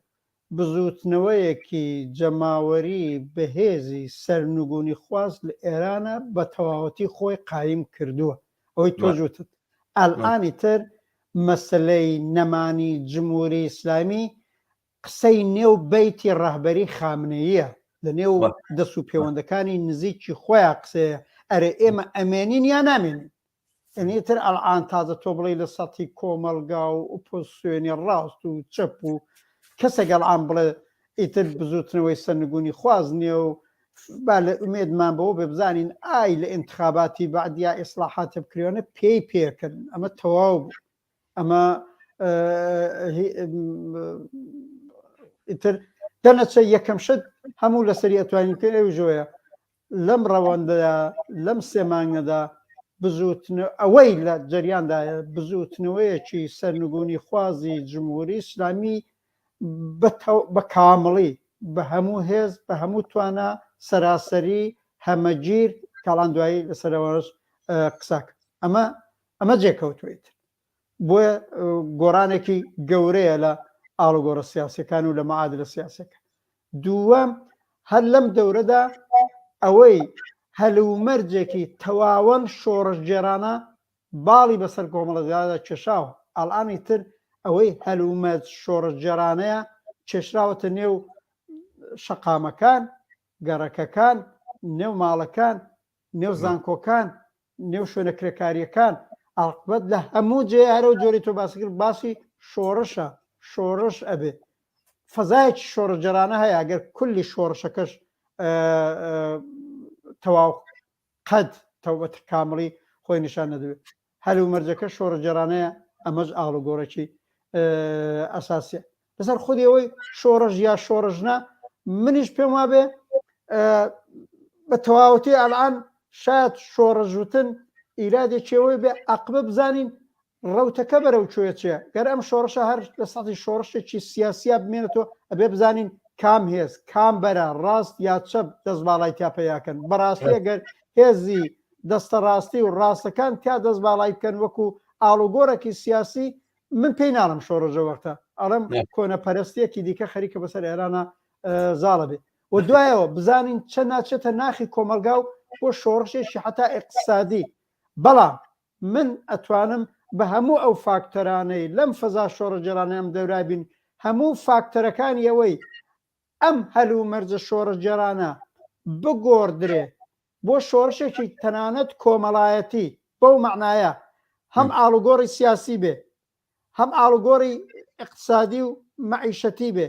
بزوتنەوەیەکی جەماوەری بەهێزی سەرنگونی خواست لە ئێرانە بە تەواوەتی خۆی قایم کردووە ئەوەی تۆجوتت ئەلئانی تر مەسلەی نەمانی جمهوری ئیسلامی قسەی نێو بەیتی ڕەهبەری خامنەییە لە نێو دەست و پەیوەندەکانی نزیکی خۆیان قسەیە ئەرێ ئێمە ئەمێنین یا نامێنین ئەنیتر ئەلعان تازە تۆ بڵێ لە سەتی کۆمەلگا و ئۆپۆزیسیۆنی ڕاست و چەپ و کەسێک ئەلعان بڵێ ئیتر بزوتنەوەی سەرنگونی خوازنیە و با لە ئومێدمان بەوە بێ بزانین ئای لە ئینتخاباتی بەعدیا ئیسلاحاتە بکرێنە پێی پێکردن ئەمە تەواو بوو ئەمە ئیتر دەنەچە یەکەم شت هەموو لەسەری ئەتوانین پێ ئەوژۆیە لەم ڕەوەندەدا لەم سێمانگەدا ئەوەی لە جەریاندایە بزوتنەوەیەکی سەرنگونی خوازی جمهوری ئیسلامی بە کامڵی بە هەموو هێز بە هەموو توانە سەراسەری هەمەگیر کاڵان دوایی لەسەرەوەش قساک ئەمە جێکەوتویت بۆیە گۆڕانێکی گەورەیە لە ئاڵوگۆڕە سیاسەکان و لە مەعادلە سیاسەکە دووەم هەر لەم دەورەدا ئەوەی هەلومەرجێکی تەواوەن شۆڕژگێرانە باڵی بەسەر کۆمەڵگادا کێشاوە ئەڵانی تر ئەوەی هەلومەرج شۆڕژگێرانەیە کێشراوەتە نێو شەقامەکان گەڕەکەکان نێو ماڵەکان نێو زانکۆکان نێو شوێنە کرێکاریەکان ئاڵقبەت لە هەموو جێ هەرە و جۆری تۆ باسی کرد باسی شۆڕشە شۆڕش ئەبێ فەزایەکی شۆڕژگێرانە هەیە ئەگەر کولی شۆڕشەکەش تەواو قەد تەوبەت کامڵی خۆی نیشان نەدەوێت هەلومەرجەکە شۆڕژگێرانەیە ئەمەش ئاڵوگۆڕێکی ئەساسیە لەسەر خودیەوەی شۆڕژ یا شۆڕژنا منیش پێم وابێ بە تەواوەتی ئەلعان شاید شۆڕژوتن ئیرادێکیەوەی بێ عەقبە بزانین ڕەوتەکە بەرەو کوێ چییە گەر ئەم شۆڕشە هەر لە سەتی شۆڕشێکی سیاسیە بمێنێتەوە ئەبێ بزانین کام هێز کام بەرە ڕاست یا چەپ دەست باڵای تیاپەیاکەن بەڕاستی ئەگەر هێزی دەستە ڕاستی و ڕاستەکان تیا دەست باڵای بکەن وەکو ئاڵوگۆڕێکی سیاسی من پێی ناڵم شۆڕژە وەختە ئەڵم کۆنەپەرستیەکی دیکە خەریکە بەسەر ئێرانە زاڵە بێ و دوایەوە بزانین چەند ناچێتە ناخی کۆمەلگا و بۆ شۆڕشێکی حتا ئیقتصادی بەڵام من ئەتوانم بە هەموو ئەو فاکتەرانەی لەم فەزا شۆڕژگێرانە ئەم دەورای بین هەموو فاکتەرەکانی ئەوەی ئەم هەلومەرجە شۆڕژگێرانە بگۆڕدرێ بۆ شۆڕشێکی تەنانەت کۆمەڵایەتی بەو معنایە هەم ئاڵوگۆڕی سیاسی بێ هەم ئاڵوگۆڕی اقتصادی و مەعیشەتی بێ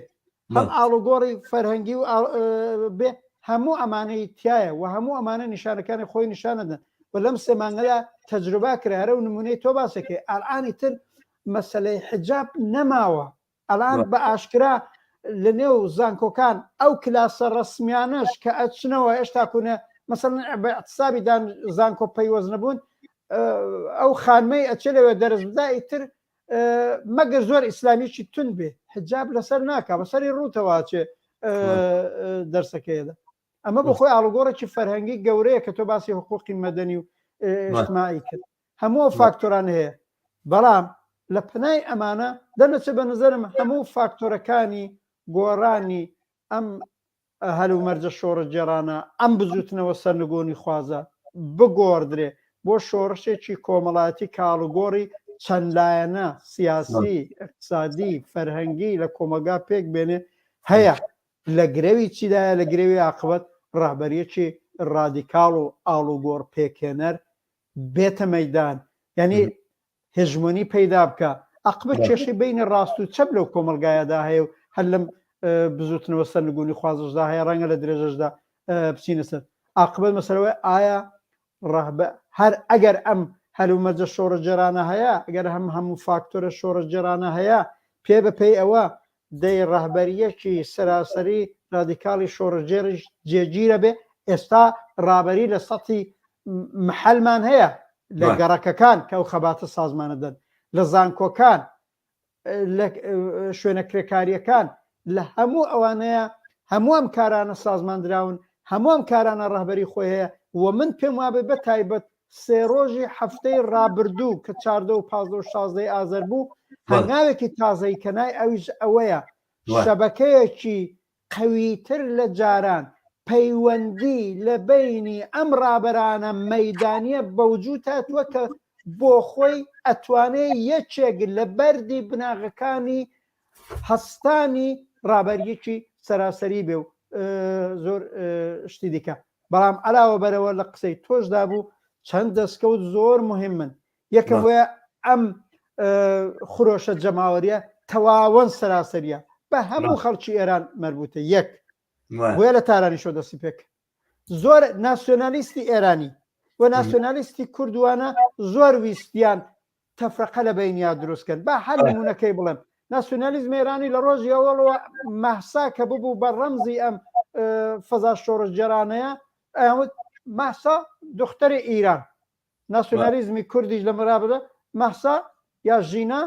هەم ئاڵوگۆڕی فەرهەنگی و بێ هەموو ئەمانەی تایە و هەموو ئەمانە نیشانەکانی خۆی نیشانەدەن و لەم سێمانگەدا تەجروبا کرا هەرە و نمونەی تۆ باسەکەی ئەلعانی تر مەسەلەی حجاب نەماوە ئەلان بە ئاشکرا لە نێو زانکۆکان ئەو کلاسە ڕسمیانش کە ئەچنەوە هێشتا کوونە مەسەڵەن بە اعتسابی زانکۆ پەیوەست نەبوون ئەو خانمەی ئەچێ لەوێ دەرز بدا ئیتر مەگەر زۆر ئیسلامیکی تون بێ حجاب لەسەر ناکا بەسەری ڕووتەوە چێ دەرسەکەیدا ئەمە بۆ خۆی ئاڵوگۆڕێکی فەرهەنگی گەورەیە کە تۆ باسی حقوقی مەدەنی و اجتماعی کرد هەموو فاکتۆران هەیە بەڵام لە پنای ئەمانە دەنەچە بە نظرم هەموو فاکتۆرەکانی گۆڕانی ئەم هەلومەرجە شۆڕژگێرانە ئەم بزوتنەوە سەرنگۆنی خوازە بگۆڕدرێ بۆ شۆڕشێکی کۆمەڵایەتی کاڵوگۆڕی چەند لایەنە سیاسی اقتصادی فەرهەنگی لە کۆمەلگا پێک بێنێ هەیە لە گرێوی چیدایە لە گرێوی عاقبەت ڕاهبەریەکی ڕادیکاڵ و ئاڵوگۆڕ پێکێنەر بێتە مەیدان یعنی هێژمۆنی پەیدا بکە عاقبەت کێشەی بینی ڕاست و چەپ لەو کۆمەلگایەدا هەیە و هەر لەم بزوتنەوە سەرنگونی خوازشدا هەیە ڕەنگە لە درێژەشدا بچینە سەر عاقبەت مەسەلەوەی ئایا هەر ئەگەر ئەم هەلومەرجە شۆڕژگێرانە هەیە ئەگەر هەموو فاکتۆرە شۆڕژگێرانە هەیە پێ بەپێی ئەوە دەی ڕاهبەریەکی سەراسەری ڕادیکاڵی شۆڕژگێریش جێگیرە بێ ئێستا ڕابەری لە سەتی محەلمان هەیە لە گەڕەکەکان کە ئەو خەباتە سازمانە دەن لە زانکۆکان لە شوێنە کرێکاریەکان لە هەموو ئەوانەیە هەموو ئەم کارانە سازماندراون هەموو ئەم کارانە ڕاهبەری خۆی هەیە و من پێم وابێ بە تایبەت سێ ڕۆژی هەفتەی ڕابردوو کە 14 و 15 و 16 ئازەر بوو هەنگاوێکی تازەی کەنای ئەویش ئەوەیە شەبەکەیەکی قەویتر لە جاران پەیوەندی لە بینی ئەم ڕابەرانە مەیدانیە بەوجود هاتووە کە بۆ خۆی ئەتوانێ یەکێک لە بەردی بناغەکانی هەستانی ڕابەریەکی سەراسەری بێ و زۆر شتی دیکە. بەڵام علاوە بەرەوە لە قسەی تۆشدا بوو چەند دەستکەوت زۆر مهمن. یەکەم وەیە ئەم خرۆشە جەماوەریە تەواوەن سەراسەریە بە هەموو خەڵکی ئێران مەربوتە یەک وێ لە تارانی شۆ دەستی پێک زۆر ناسیۆنالیستی ئێرانی و ناسیۆنالیستی کوردوانە زۆر ویستیان تەفرەقە لە بینیا دروستکەن بە هەر نمونونەکەی بڵێم ناسیۆنالیزم ئێرانی لە ڕۆژی ئەوڵەوە مەحسا کە ببوو بە ڕەمزی ئەم فەزا شۆڕژگەرانەیە ئەوت مەحسا دختەری ئیران ناسیۆنالیزمی کوردیش لە مەرابەدا مەحسا یا ژینا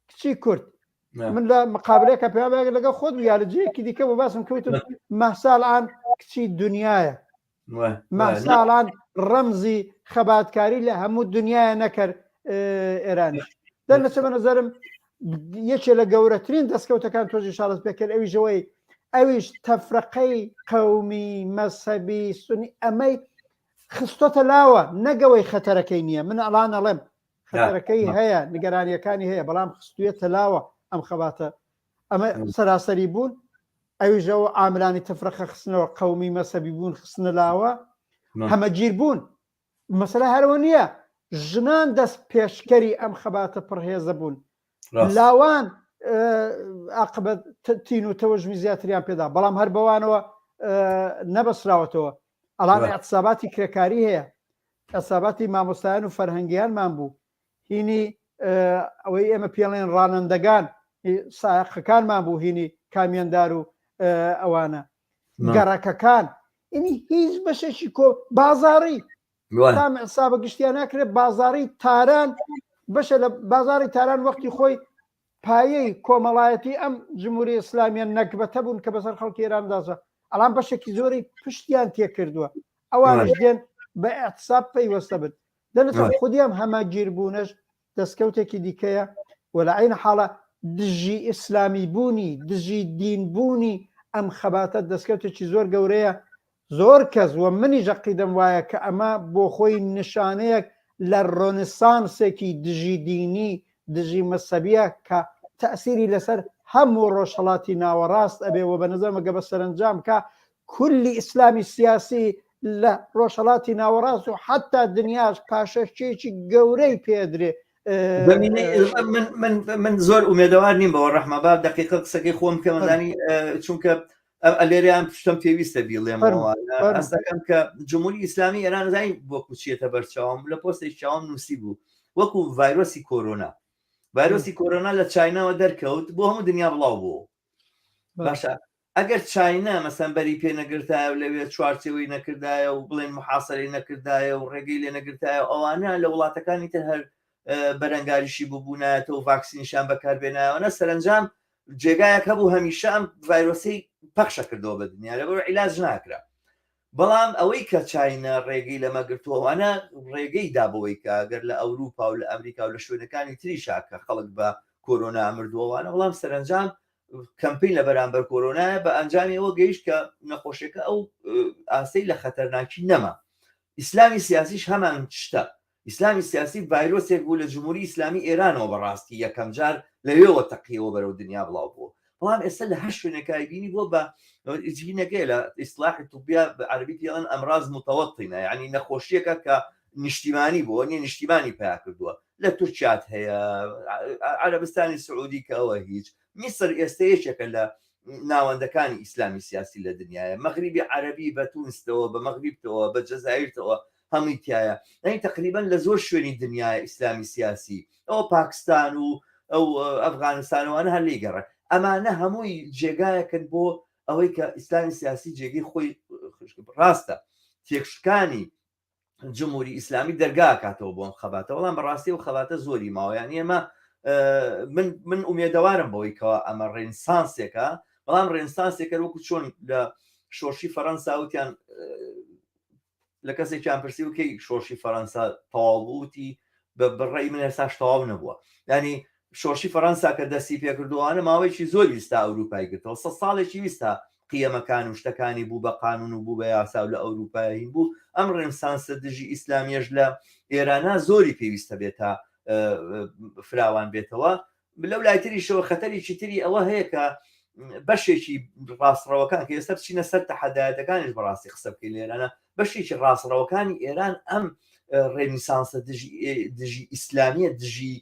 کچی کورد من لە مقابلەیەکە پێ لەگە خۆت یا لە جەیەکی دیکە بۆ باسم کەوت مەحساڵان کچی دنیاە مەحساڵان ڕەمزی خەباتکاری لە هەموو دنیاە نەکرد ئێرانیش دەرنەچە بە نەزەرم یەکێ لە گەورەترین دەستکەوتەکان تۆژی شارەت پێکرد ئەویژەوەی ئەویش تەفرەقەی قەومی مەسەبی سونی ئەمەی خستۆتە لاوە نەگەوەی خەتەرەکەی نییە من ئەڵان ئەڵێم خەتەرەکەی هەیە نیگەرانیەکانی هەیە بەڵام خستوێتە لاوە ئەم خەباتە ئەمە سەراسەری بوون ئەویژەوە ئامرانی تەفرەقە خستنەوە قەومی مەسەبی بوون خستنە لاوە هەمەگیر بوون مەسەلە هەرەوە نییە ژنان دەست پێشکەری ئەم خەباتە پڕهێزە بوون لاوان عاقبەت تین و تەوەژمی زیاتریان پێدا بەڵام هەر بەوانەوە نەبەسراوەتەوە ئەڵام ئەقساباتی کرێکاری هەیە ئەساباتی مامۆستایان و فەرهەنگیانمان بوو هینی ئەوەی ئێمە پێڵێن ڕانندەگان سایقەکانمان بوو هینی کامیێندار و ئەوانە گەڕەکەکان ئینی هیچ بەشێکی کۆ بازاڕی تام ئەسابە گشتیان ناکرێت بازاڕی تاران بەشە لە بازاری تاران وەختی خۆی پایەی کۆمەڵایەتی ئەم جمهوری ئیسلامیان نەکبەتە بوون کە بەسەر خەڵکی ئێراندازە ئەڵام بەشێکی زۆری پشتیان تێکردووە ئەوانش دێن بە ئەحساب پەیوەستە بن دەنێتە خودیان هەماگیر بوونەش دەستکەوتێکی دیکەیە و لە عین حاڵە دژی ئیسلامی بوونی دژی دین بوونی ئەم خەباتە دەستکەوتێکی زۆر گەورەیە زۆر کەس وە منیش عەقیدەم وایە کە ئەمە بۆ خۆی نیشانەیەک لە ڕۆنسانسێکی دژی دینی دژی مەسەبیە کە تەئسیری لەسەر هەموو ڕۆژهەڵاتی ناوەڕاست ئەبێەوە بە نظرمەگە بە سەرنجام کە کولی ئیسلامی سیاسی لە ڕۆژهەڵاتی ناوەڕاست و حتا دنیاش پاشەشتێکی گەورەی پێدرێ من زۆر ئومێدەوار نیم بەوە ڕەحمەبا دقیقە قسەکەی خۆم کەمەدانی چونکە ئەلێریان پشتم پێویستە بیڵێمەوە ئەستەکەم کە جمهوری ئیسلامی ئێران زای بۆ کوچێتە بەرچاوم لە پۆستێک چاوم نووسی بوو وەکو ڤایرۆسی کۆرۆنا ڤایرۆسی کۆرۆنا لە چایناوە دەرکەوت بۆ هەموو دنیا بڵاو بوو باشە ئەگەر چاینا مەسەن بەری پێ نەگرتایە و لەوێ چوارچێوەی نەکردایە و بڵێن محاسەری نەکردایە و ڕێگەی لێ نەگرتایە ئەوانە لە وڵاتەکانی تر هەر بەرەنگاریشی ببوونایەتەوە و ڤاکسینیشان بەکاربێنایەوە سەرنجام جێگایەک هەبوو هەمیشە ئەم ڤایرۆسی پەخشە کردەوە بە دنیا لەبەر عیلاج ناکرا بەڵام ئەوەی کە چاینا ڕێگەی لەمە گرتووەوانە ڕێگەی دابەوەی کە ئەگەر لە ئەوروپا و لە ئەمریکا و لە شوێنەکانی تریشا کە خەڵک بە کۆرۆنا مردووەوانە بەڵام سەرنجام کەمپین لە بەرامبەر کۆرۆنایە بە ئەنجامی ئەوە گەیشت کە نەخۆشیەکە ئەو ئاسەی لە خەتەرناکی نەما ئیسلامی سیاسیش هەمان شتە ئیسلامی سیاسی ڤایرۆسێک بوو لە جمهوری ئیسلامی ئێرانەوە بەڕاستی یەکەم جار لەوێەوە تەقیەوە بەرەو دنیا بڵاو بووە بەڵام ئێستا لە هەر شوێنەکانی بینی بۆ بە جینەکەی لە ئیسلاحی توبیا بە عەربی پێڵێن ئەمراض متەوەطینە یعنی نەخۆشیەکە کە نیشتیمانی بووە نیە نیشتیمانی پیا کردووە لە تورکیات هەیە عەرەبستانی سعودی کە ئەوە هیچ میسر ئێستا یەکێکە لە ناوەندەکانی ئیسلامی سیاسی لە دنیاە مەغریبی عەرەبی بە تونسەوە بە مەغریبتەوە بە جەزایرتەوە هەمووی تایە یعنی تقریبا لە زۆر شوێنی دنیای ئیسلامی سیاسی ئەوە پاکستان و ئەو ئەفغانستانەوەوانە هەر لێ گەڕێ ئەمانە هەمووی جێگایەکەن بۆ ئەوەی کە ئیسلامی سیاسی جێگەی خۆی ڕاستە تێکشکانی جمهوری ئیسلامی دەرگا کاتەوە بۆم خەباتە وەڵام بەڕاستی و خەباتە زۆری ماوە یعنی ئێمە من ئومێدەوارم بەوەی کەەوە ئەمە ڕێنسانسێکە بەڵام ڕێنسانسێکە وەکو چۆن لە شۆرشی فەڕەنسا وتیان لە کەسێکیان پرسی وکەی شۆرشی فەڕەنسا تەواوبووتی بەڕێی من ئێستاش تەواو نەبووە ینی شۆرشی فەڕەنسا کە دەستی پێکردووانە ماوەیەکی زۆری ویستا ئەوروپای گرتەوە 100 ساڵێکی ویستا قیەمەکان و شتەکانی بوو بە قانون و بوو بە یاسا و لە ئەوروپایین بوو. ئەم ڕێنسانسە دژی ئیسلامیەش لە ئێرانە زۆری پێویستە بێتە فراوان بێتەوە. لەو لایتریشەوە خەتەرێکی تری ئەوە هەیە کە بەشێکی ڕاستڕەوەکان کە ئێستا بچینە سەر تەحەدایەتەکانیش بەڕاستی قسە بکەین لێرانە، بەشێکی ڕاستڕەوەکانی ئێران ئەم ڕێنیسانسە دژی ئیسلامیە دژی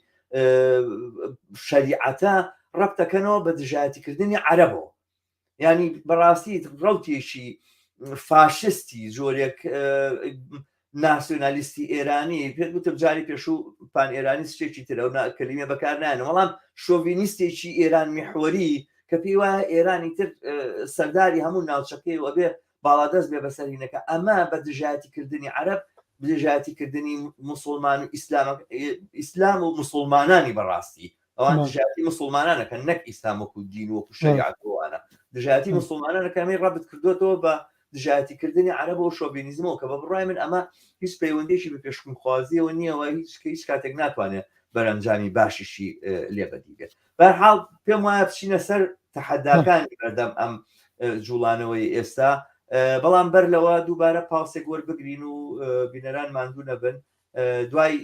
شەریعەتە ڕەبتەکەنەوە بە دژایەتیکردنی عەرەبەوە. ینی بەڕاستی ڕەوتێکی فاشستی زۆرێک ناسیۆنالیستی ئێرانی پێت گوتم جاری پێشوو پان ئێرانی شتێکی ترە و کەلیمە بەکار نایەنە، بەڵام شۆڤینیستێکی ئێران میحوەری کە پێی وایە ئێرانی تر سەرداری هەموو ناوچەکەی و ئەبێ باڵادەست بێ بەسەرینەکە، ئەمە بە دژایەتیکردنی عەرەب دژایەتیکردنی موسڵمان و ئیسلام و موسڵمانانی بەڕاستی ئەوان دژایەتی موسڵمانانەکە نەک ئیسلام وەکو دین وەکو شەریعەتەوەوانە، دژایەتی موسڵمانانەکەمی ڕەبت کردوێتەوە بە دژایەتیکردنی عەرەبە و شۆڤینیزمەوە کە بە بڕای من ئەمە هیچ پەیوەندێکی بە پێشکونخوازیەوە نییەوە، هیچ کاتێک ناتوانێت بەرەنجامی باشیشی لێبەدی بێت. بەرحاڵ پێم وایە بچینە سەر تەحەداکانی بەردەم ئەم جوڵانەوەی ئێستا، بەڵام بەر لەوە دووبارە پاسێک وەربگرین و بینەران ماندوو نەبن. دوای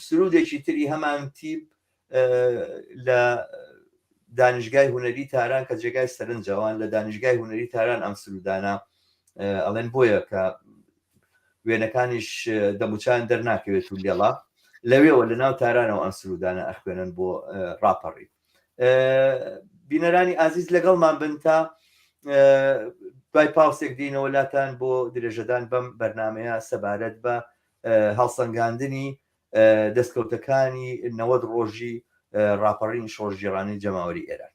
سرودێکی تری هەمان تیپ لە دانیشگای هونەری تاران کە جێگای سەرنجەوان لە دانیشگای هونەری تاران ئەم سرودانە ئەڵێن بۆیە کە وێنەکانیش دەموچان دەرناکەوێت و لێڵا لەوێەوە لە ناو تارانەوە ئەم سرودانە ئەخوێنن بۆ ڕاپەڕی. بینەرانی ئازیز لەگەڵمان بن تا دوای پاوسێک دینەوە لاتان بۆ درێژەدان بەم بەرنمەیە سەبارەت بە هەڵسەنگاندنی دەستکەوتەکانی 90 ڕۆژی راپەڕین شۆڕژێڕانی جەماوەری ئێران.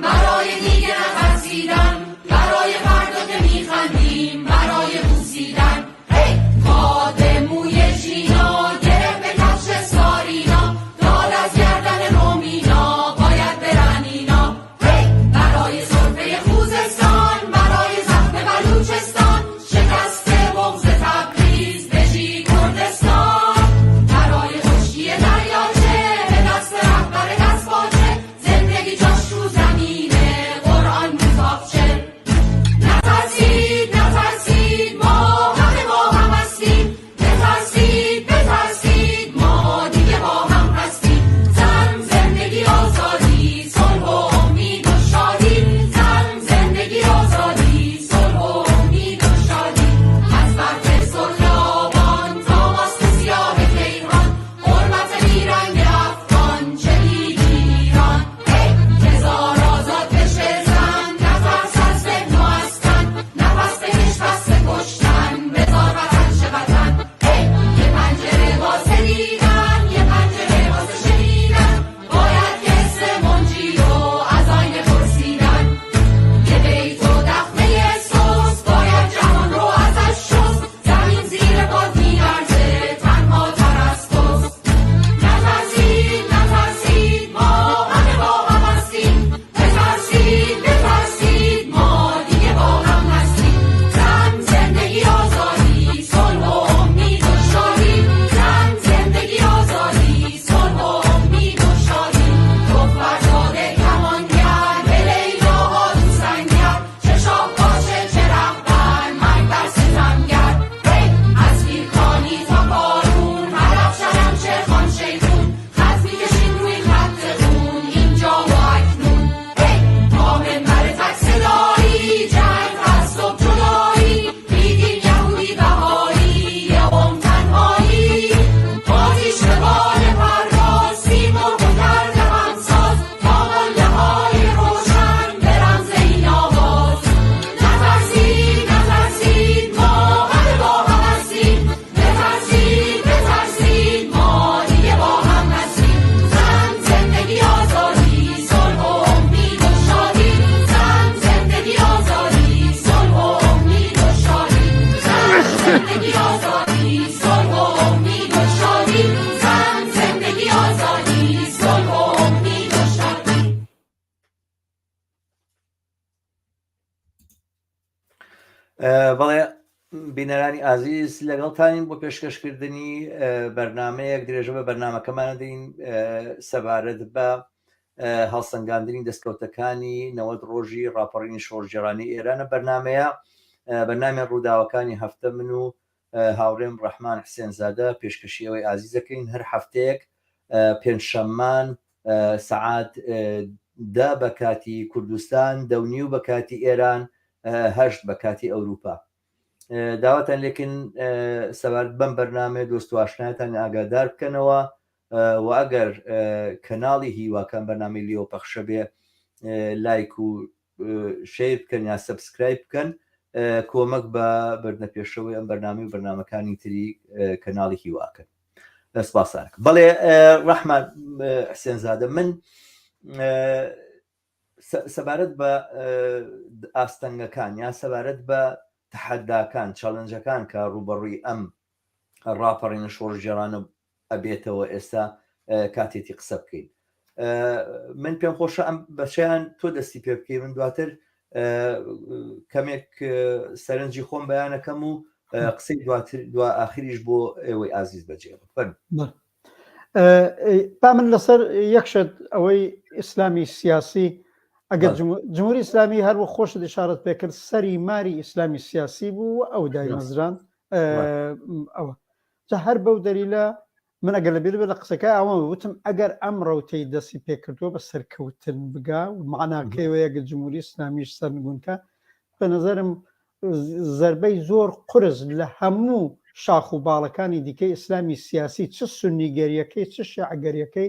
برای دیگه نفرسیدن، برای فردا که میخندیم، برای بەڵێ بینەرانی ئازیز لەگەڵتانین بۆ پێشکەشکردنی بەرنمەیەک درێژە بە بەرنمەکەمان دەین سەبارەت بە هەڵسەنگاندنی دەستکەوتەکانی 90 ڕۆژی ڕاپەڕینی شۆڕژێڕانی ئێرانە. بەرنامە ڕووداوەکانی هەفتە من و هاوڕێم ڕەحمان حسێنزادە پێشکەشی ئەوەی ئازیزەکەین هەر هەفتەیەک پێنجشەممان سەعات 10 بە کاتی کوردستان 10:30 بە کاتی ئێران 8 بە کاتی ئەوروپا. داواتان لێکن سەبارەت بەم بەرنامە دۆست و ئاشنایەتان ئاگادار بکەنەوە و ئەگەر کەناڵی هیواکان بەرنامەی لێوە پەخشە بێ لایک و شێر بکەن یا سەبسکرایب بکەن کۆمەک بە بەرنەپێشەوەی ئەم بەرنامەی و بەرنامەکانی تری کەناڵی هیواکەن. سپاسانک. بەڵێ ڕەحمان حسێنزادە من سەبارەت بە ئاستەنگەکان یا سەبارەت بە تەحەداکان چاڵنجەکان کە ڕوبەڕووی ئەم ڕاپەڕینە شۆڕژێڕانە ئەبێتەوە ئێستا کاتێتی قسە بکەین. من پێم خۆشە ئەم بەچیان تۆ دەستی پێ بکەی من دواتر کەمێک سەرنجی خۆم بەیانەکەم و قسەی دو ئاخریش بۆ ئێوەی ئازیز بەجێ با من لەسەر یەکشت ئەوەی ئیسلامی سیاسی ئەگەر جمهوری ئیسلامی هەروە خۆشت ئشارەت پێکرد سەری ماری ئیسلامی سیاسی بوو ئەو دایمەزران ئەوە جا هەر بەو دەلیلە من ئەگەر لەبیر بێ لە قسەکە ئەوە وتم ئەگەر ئەم ڕەوتەی دەستی پێکردووە بە سەرکەوتن بگا و معناکەوەیە گە جمهوری ئیسلامیش سەرنگونکە بە نەزەرم زەربەی زۆر قرس لە هەموو شاخ و باڵەکانی دیکەی ئیسلامی سیاسی چ سونیگەریەکەی چ شیعگەریەکەی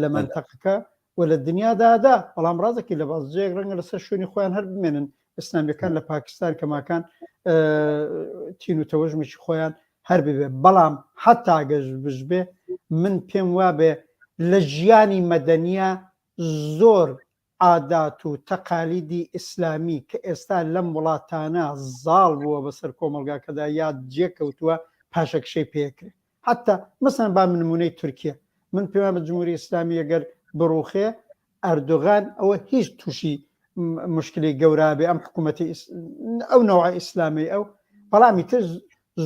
لە منتەقەکە و لە دنیادادا بەڵام ڕازێکی لە بازجەیەک ڕەنگە لەسەر شوێنی خۆیان هەر بمێنن ئیسلامیەکان لە پاکستان کەماکان تین و تەوەژمێکی خۆیان هەر ببێ بەڵام حتا گەژ بژبێ من پێم وابێ لە ژیانی مەدەنیە زۆر عادات و تەقالیدی ئیسلامی کە ئێستا لەم وڵاتانە زاڵ بووە بەسەر کۆمەلگاکەدا یا جێکەوتووە پاشەکشەی پێکرێ حتا مەسەن با نمونەی تورکیا من پێم وابێ جمهوری ئیسلامی ئەگەر بڕوخێ ئەردۆغان ئەوە هیچ تووشی مشکلی گەورا بێ ئەم حکوومەتی ئەو نەوعە ئیسلامی ئەو بەڵامی تر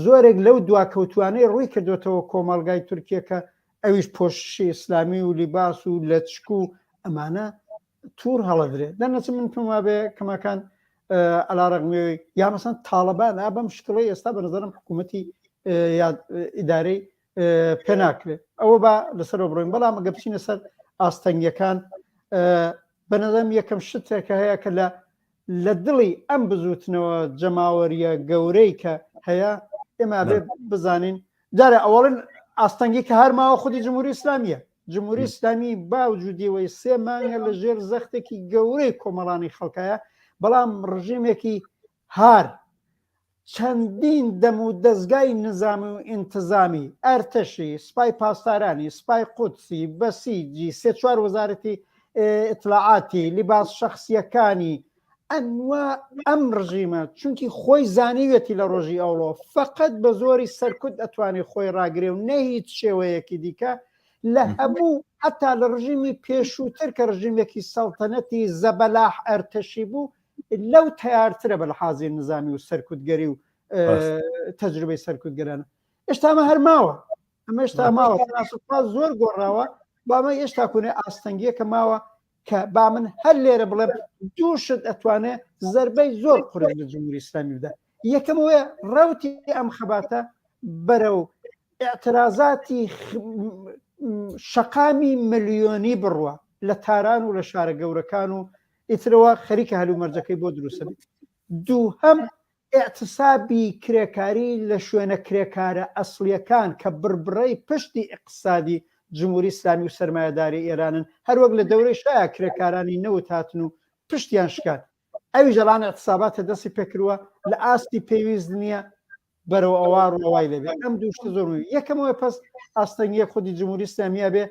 زۆرێک لەو دواکەوتوانەی ڕووی کردوێتەوە کۆمەلگای تورکیەکە ئەویش پۆششی ئیسلامی و لیباس و لەچک و ئەمانە توور هەڵەدرێت دەنەچ من پێم وابێ کەماکان ئەلاڕەقمەوەی یا مەسەن تاڵەبان بەم شکڵی ئێستا بە نەزەرم حکوومەتی ئیدارەی پێ ناکرێت ئەوە بە لەسەرەوە بڕۆین بەڵام ئەگە بچینە سەر ئاستەنگیەکان بە نەزەرم یەکەم شتێکە هەیە کە لە دڵی ئەم بزوتنەوە جەماوەریە گەورەی کە هەیە ئێمە بێ بزانین جارە ئەوڵن ئاستەنگی کە هەرماوە خودی جمهوری ئیسلامیە جمهوری ئیسلامی باوجودیەوەی 3 مانگە لە ژێر زەختێکی گەورەی کۆمەڵانی خەڵکایە بەڵام ڕژیمێکی هار چەندین دەم و دەستگای نظامی و ئینتزامی ئەرتەشی سپای پاسدارانی سپای قودسی بەسیجی 3-4 وەزارەتی ئیطلاعاتی لیباس شەخسیەکانی ئەنوا ئەم ڕژیمە چونکی خۆی زانیوێتی لە ڕۆژی ئەوڵۆ فقط بە زۆری سەرکوت ئەتوانی خۆی ڕاگرێ و نە هیچ شێوەیەکی دیکە لە هەموو حتا لە ڕژیمی پێشووتر کە ڕژیمێکی سەڵتەنەتی زەبەلاح ئەرتەشی بوو لەو تیارترە بە لەحاظی نظامی و سەرکوتگەری و تەجروبەی سەرکوتگەرانە ئێشتا ئەمە هەر ماوە ئەمە ئێشتا ماوە زۆر گۆڕاوە بامە ئێشتا کوێ ئاستەنگیەکە ماوە کە با من هەر لێرە بڵێم دووشت ئەتوانێت زەربەی زۆر قورس لە جمهوری ئیسلامی بدە یەکەمەوە ڕەوتی ئەم خەباتە بەرەو ئاعترازاتی شەقامی ملیۆنی بڕوە لە تاران و لە شارە گەورەکان و ئیترەوە خەریکە هەلومەرجەکەی بۆ دروستە دووهەم ئاعتسابی کرێکاری لە شوێنە کرێکارە ئەسڵیەکان کە بربڕەی پشتی ئیقتصادی جمهوری ئیسلامی و سەرمایەداری ئێرانن هەروەک لە دەورەی شایە کرێکارانی نەوت هاتن و پشتیان شکات ئەوی ژەڵان ئاعتساباتە دەستی پێکردووە لە ئاستی پێویست نییە بەرەو ئەوار و ئەوای لەبێت ئەم دووشتە زۆر یەکەمەوە پس ئاستەنگیە خودی جمهوری ئیسلامیە بێ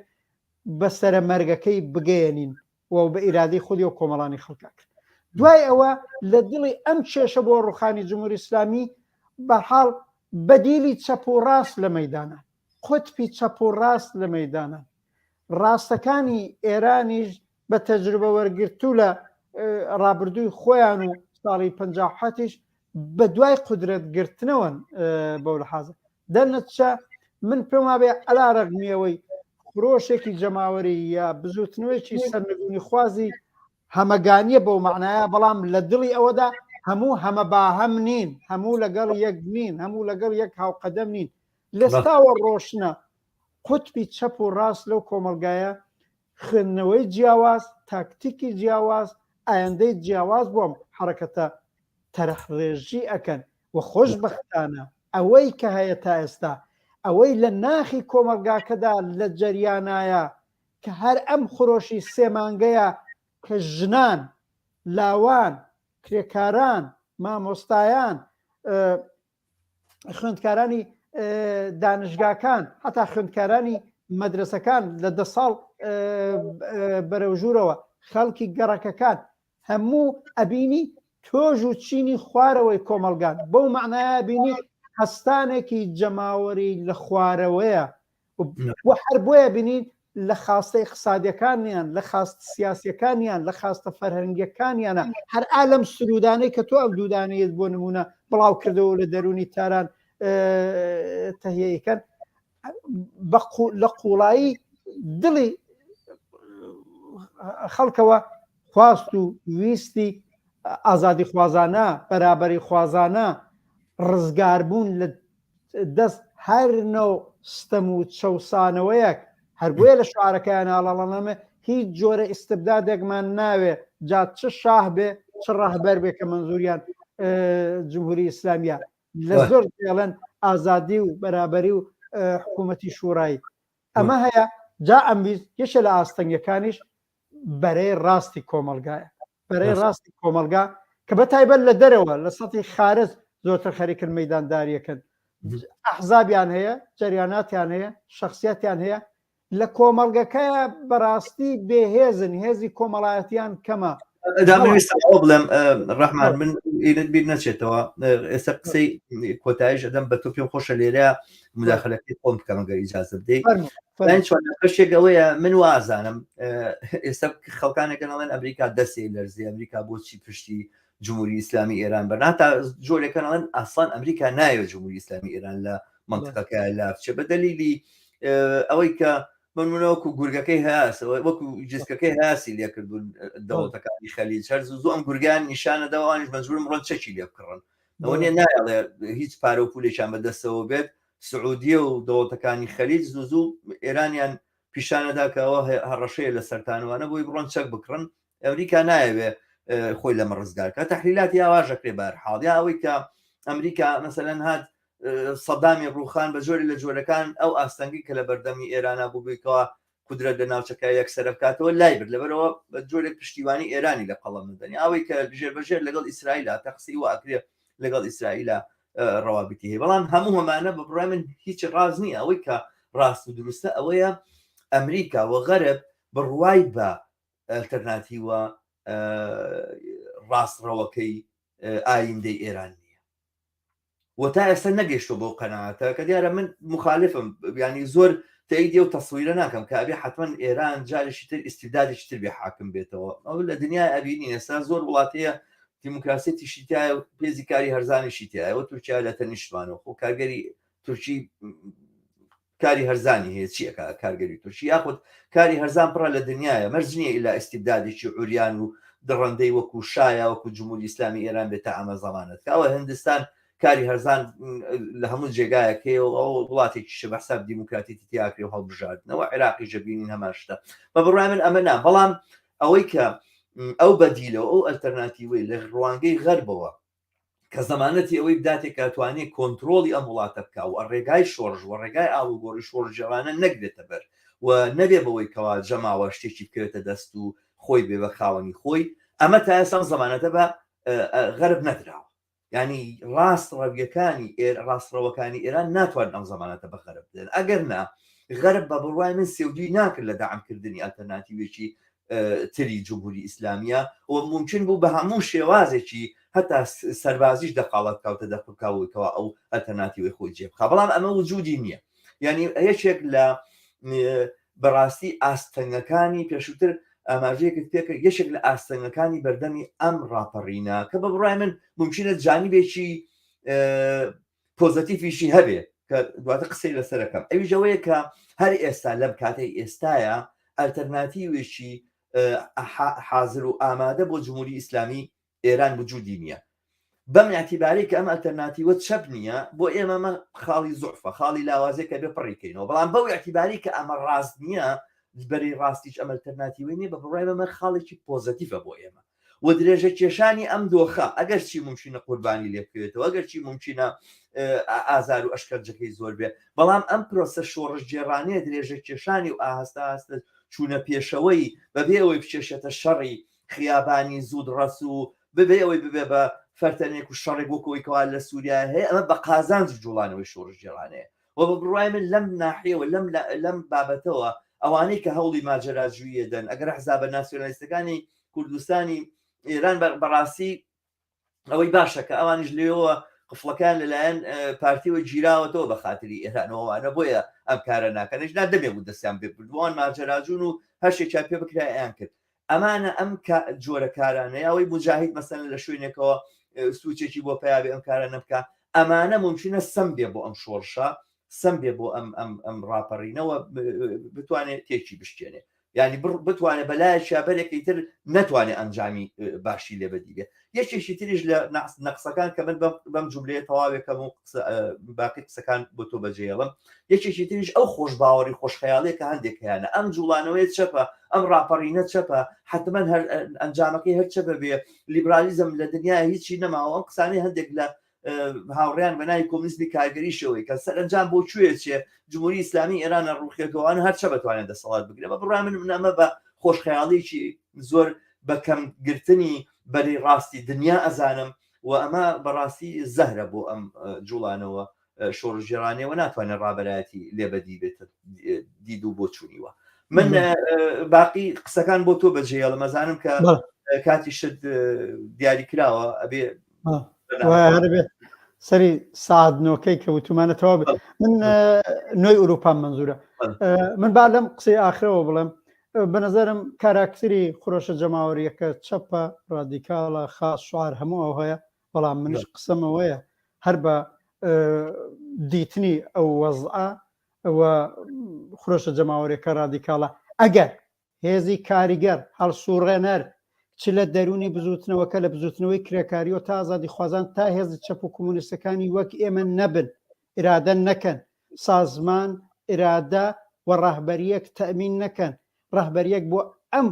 بەسەرە مەرگەکەی بگەێنین و بە ئیرادەی خودی و کۆمەڵانی خەڵکا کرد دوای ئەوە لە دڵی ئەم کێشە بۆ ڕوخانی جمهوری ئیسلامی بەحاڵ بەدیلی چەپ و ڕاست لە مەیدانە قوتبی چەپ و ڕاست لە مەیدانە ڕاستەکانی ئێرانیش بە تەجروبە وەرگرتوو لە ڕابردووی خۆیان و ساڵی 57ش بە دوای قدرەت گرتنەوەن بەو لە حازە دەرنەچە من پێم وابێ ئەلا ڕەگمیەوەی فرۆشێکی جەماوەری یا بزوتنەوەیکی سەرنگونی خوازی هەمەگانیە بەو معنایە بەڵام لە دڵی ئەوەدا هەمە باهەم نین هەموو لەگەڵ یەک نین هەموو لەگەڵ یەک هاوقەدەم نین لەستاوە ڕۆشنە قوتبی چەپ و ڕاست لەو کۆمەلگایە خوێندنەوەی جیاواز تاکتیکی جیاواز ئایندەی جیاواز بۆم حرەکەتە تەرەحڕێژی ئەکەن و خۆشبەختانە ئەوەی کە هەیە تا ئێستا ئەوەی لە ناخی کۆمەلگاکەدا لە جەریانایە کە هەر ئەم خۆشی سێمانگەیە کە ژنان لاوان کرێکاران مامۆستایان خوێندکارانی دانشگاکان حتا خوێندکارانی مەدرسەکان لە 10 ساڵ بەرەوژوورەوە خەڵکی گەڕەکەکان هەموو ئەبینی تۆژ و چینی خوارەوەی کۆمەلگان بەو معنایە بینی هەستانێکی جەماوەری لە خوارەوەیە و هەر بۆیە بینین لە خاستە اقتصادیەکانیان لە خاست سیاسیەکانیان لە خاستە فەرهەنگیەکانیانە هەر ئالەم سرودانەی کە تۆ ئەم دوودانەیەت بۆ نمونە بڵاو کردەوە لە دەرونی تاران تەهیەکەن لە قوڵایی دڵی خەڵکەوە خواست و ویستی ئازادی خوازانە بەرابەری خوازانە ڕزگاربوون لە دەست هەر نەو ستەم و چەوسانەوەیەک هەر بۆیە لە شعارەکەیان ئاڵەڵەنەمە هیچ جۆرە ئیستبدادێکمان ناوێ جا چ شاه بێ چ ڕاهبەر بێ کە منزوریان جمهوری ئیسلامیە لە زۆر دێڵەن ئازادی و بەرابەری و حکوومەتی شوڕایی ئەمە هەیە جا ئەمویز یەشە لە ئاستەنگەکانیش بەرەی ڕاستی کۆمەلگایە بەرەی ڕاستی کۆمەلگا کە بە تایبەت لە دەرەوە لە سەتی خارج زۆرتر خەریکن مەیدانداریەکەن ئەحزابیان هەیە جەریاناتیان هەیە شخصیەتیان هەیە لە کۆمەلگەکەیە بەڕاستی بێهێزن هێزی کۆمەڵایەتیان کەمە بڵێم ڕەحمان من ئینت بیر نەچێتەوە ئێستا قسەی کۆتاییش ئەدەم بە تۆ پێم خۆشە لێرە مداخلەکەی خۆم بکەم ئەگەر ئیجازە بدەیت بەشێک ئەوەیە من وازانم ئێستا خەڵکانێکە نەڵێن ئەمریکا دەسێ لەرزی ئەمریکا بۆچی پشتی جمهوری ئیسلامی ئێران بەرنا تا جۆرێکە نەڵێن ئاسان ئەمریکا نایوە جمهوری ئیسلامی ئێران لە منطقەکە لاچە بە دەلیلی ئەوەی کە منمونەوەکو گورگەکەی هەیەسەوە وەکو جسکەکەی هاسی لێکردون دەوڵەتەکانی خەلیج هەر زوو ئەم گورگان نیشانەداوانش مەجبورم ڕۆن چەکی لێ بکڕن ئەوە نیە نایڵێ هیچ پارە و پولێکیان بەدەستەوە بێت سعودیە و دەوڵەتەکانی خەلیج زوو ئێرانیان پیشانەدا کە ئەوە هەڕەشەیە لە سەرتانوانە بۆی بڕۆن چەک بکڕن ئەمریکا نایەوێ خۆی لەمە ڕزگارکە تەحلیلاتی یاواژەکرێ بەرحاڵیا ئەوەی کە ئەمریکا مەسەلەن هات سەدامی ڕووخان بە جۆری لە جۆرەکان ئەو ئاستەنگی کە لە بەردەمی ئێرانە بوو بێتەوە قدرەت لە ناوچەکە یەکسەرە بکاتەوە لای برد لەبەرەوە بە جۆرێک پشتیوانی ئێرانی لە قەڵەم دەنی ئەوەی کە ژێر بەژێر لەگەڵ ئیسرائیلە تەقسی واکرێ لەگەڵ ئیسرائیلە ڕەوابیتی هەیە بەڵام هەموو هەمانە بە بڕای من هیچ ڕاز نییە ئەوەی کە ڕاست و دروستە ئەوەیە ئەمریکا و غەرب بڕوای بە ئەلتەرناتیوە ڕاستڕەوەکەی ئایندەی ئێران و تا ئێستا نەگەیشتۆ بۆ قەناعەتە کە دیارە من مخالفم ینی زۆر تەیدی و تەسویرە ناکەم کە ئەبێ حتمما ئێران جارێکی تر ئیستیبدادێکی تر بێ حاکم بێتەوە ئەو لە دنیای ئەبینی ئێستا زۆر وڵاتەیە دیموکراسێتیشی تایە و پێزی کاری هەرزانیشی تایەوە تورکیا لە تەنیشتوانەوە خۆ کارگەری تورکی کاری هەرزانی هەیە چیەکە کارگەری تورکی یاخود کاری هەرزان پڕە لە دنیاە مەرج نییە ئیلا ئیستیبدادێکی عوریان و دڕندەی وەکو شایە وەکو جمهوری ئیسلامی ئێران بێتە ئەمە زەمانەت کەوە هندستان کاری هەرزان لە هەموو جێگایەکەی و ئەو وڵاتێکی بەحساب دیموکراتیتی تیاکری و هەڵبژاردنەوە عێراقی ژەبینین هەماشتە بە بڕای من ئەمە نا بەڵام ئەوەی کە ئەو بەدیلەوە ئەو ئەلتەرناتیوەی لە ڕوانگەی غەربەوە کە زەمانەتی ئەوەی بداتێک کاتوانێت کۆنتترۆلی ئەم وڵاتە بکە و ڕێگای شۆڕژ و ڕێگای ئاڵوگۆڕی شۆڕژەوانە نەکرێتە بەر و نەبێ بەوەی کەوا جەماوە شتێکی بکرێتە دەست و خۆی بێ بە خاوەنی خۆی ئەمە تا ئێستا زەمانەتە بە غەرب نەدراوە ینی ڕاستڕەوەکانی ئێران ناتوانن ئەم زەمانەتە بە غەرب بدەن ئەگەر نا غەرب بە بڕوای من سێودی ناکرد لە داعمکردنی ئەلتەرناتیوێکی تری جمهوری ئیسلامیە و ممکن بوو بە هەموو شێوازێکی هەتا سەربازیش دەقاڵەت کاوتە دەخکاوتەوە ئەو ئەلتەرناتیوەی خۆی جێ بخا بەڵام ئەمە وجودی نییە ینی هەیەشێک لە بەڕاستی ئاستەنگەکانی پێشووتر ئاماژەیەکت پێکە یەشێک لە ئاستەنگەکانی بەردەمی ئەم ڕاپەڕینە کە بە بڕای من ممکنە جانیبێکی پۆزتیفیشی هەبێ کە دواتە قسەی لەسەرەکەم ئەویژەوەیە کە هەر ئێستا لەم کاتەی ئێستایە ئەلتەرناتیوێکی حاضر و ئامادە بۆ جمهوری ئیسلامی ئێران وجودی نییە بەم اعتیباری کە ئەم ئەلتەرناتیوە چەپ نییە بۆ ئێمەمە خاڵی زوعفە خاڵی لاوازێکە بێ پڕیکەینەوە بەڵام بەو اعتیباری کە ئەمە ڕاست نییە بەری ڕاستیش ئەم ئەلتەرناتیوەی نیە بە بڕای بەمە خاڵێکی پۆزتیفە بۆ ئێمە و درێژە کێشانی ئەم دۆخە ئەگەر چی ممکنە قوربانی لێ بکرێتەوە ئەگەر چی ممکنە ئازار و ئەشکەنجەکەی زۆر بێ بەڵام ئەم پرۆسە شۆڕش جێڕانەیە درێژە کێشانی و ئاهەستا هەستە چوونە پێشەوەی بەبێ ئەوەی بچێشێتە شەڕی خیابانی زود ڕەس و ببێ ئەوەی ببێ بە فەرتەنێک و شەڕێک وەکەوەی کەوا لە سووریا هەیە ئەمە بە قازانج جوڵانەوەی شۆڕش جێڕانەیە و بە بڕای من لەم ناحیەوە لەم بابەتەوە ئەوانەی کە هەوڵی ماجەراجوویە دەن ئەگەر حزابە ناسیۆنالیستەکانی کوردستانی ئێران بەڕاستی ئەوەی باشە کە ئەوانیش لێەوە قفڵەکان لەلایەن پارتیوە گیراوەتەوە بە خاتری ئێرانەوەوانە بۆیە ئەم کارە ناکەنش نادەمێ بوو دەستیان پێ بردووان ماجەراجوون و هەرشێکیان پێ بکرایان کرد ئەمانە ئەم جۆرە کارانەیە ئەوەی مجاهید مەسەن لە شوێنێکەوە سوچێکی بۆ پیاوێ ئەم کارە نەبکە ئەمانە ممکنە سم بێ بۆ ئەم شۆڕشە سم بێ بۆ ئەم ڕاپەڕینەوە بتوانێت تێکی بشتێنێ ینی بتوانێت بەلایەکیا بەرێکی تر نەتوانێت ئەنجامی باشی لێ بەدی بێ یەکێکی تریش لە نەقسەکان کە من بەم جوملەیە تەواوێکەم و باقی قسەکان بۆ تۆ بەجێڵم یەکێکی تریش ئەو خۆش باوەڕی خۆشخەیاڵەیە کە هەندێک هیانە ئەم جوڵانەوەی چەپە ئەم ڕاپەڕینە چەپە حتمما هەر ئەنجامەکەی هەر چەپە بێ لیبرالیزم لە دنیای هیچی نەماوە ئەم قسانەی هەندێک لە هاوڕیان بەناوی کۆمونیسمی کارگەریشەوەی کە سەرنجام بۆ کوێچێ جمهوری ئیسلامی ئێرانە ڕوخێتەوەوان هەر چە بتوانێت دەسەڵات بگرێت بە بڕای من ئەمە بە خۆشخەیاڵێکی زۆر بەکەمگرتنی بەری ڕاستی دنیا ئەزانم و ئەمە بەڕاستی زەهرە بۆ ئەم جوڵانەوە شۆڕژێڕانەوە ناتوانێت ڕابەرایەتی لێبەدی بێت دید و بۆ چوونیوە من باقی قسەکان بۆ تۆ بەجێڵە مەزانم کە کاتی شت دیاری کراوە ئەبێ سەری سعدنۆکەی کە وتمانەتەوە من نوێی ئوروپا منزورە من با لەم قسەی ئاخرەوە بڵێم بە نەزەرم کاراکتری خۆشە جەماوەریەکە چەپە ڕادیکاڵە خاص شوار هەموو ئەو هەیە بەڵام منش قسەمەوەیە هەر بە دیتنی ئەو وەزعە ئەوە خۆشە جەماوەریەکە ڕادیکاڵە ئەگەر هێزی کاریگەر هەڵسوڕێنەر چ لە دەرونی بزوتنەوەکە لە بزوتنەوەی کرێکاریەوە تا ئازادی خوازان تا هێز چەپ و کۆمونیستەکانی وەک ئێمە نەبن ئیرادە نەکەن سازمان ئیرادە و ڕاهبەریەک تەمین نەکەن ڕاهبەریەک بۆ ئەم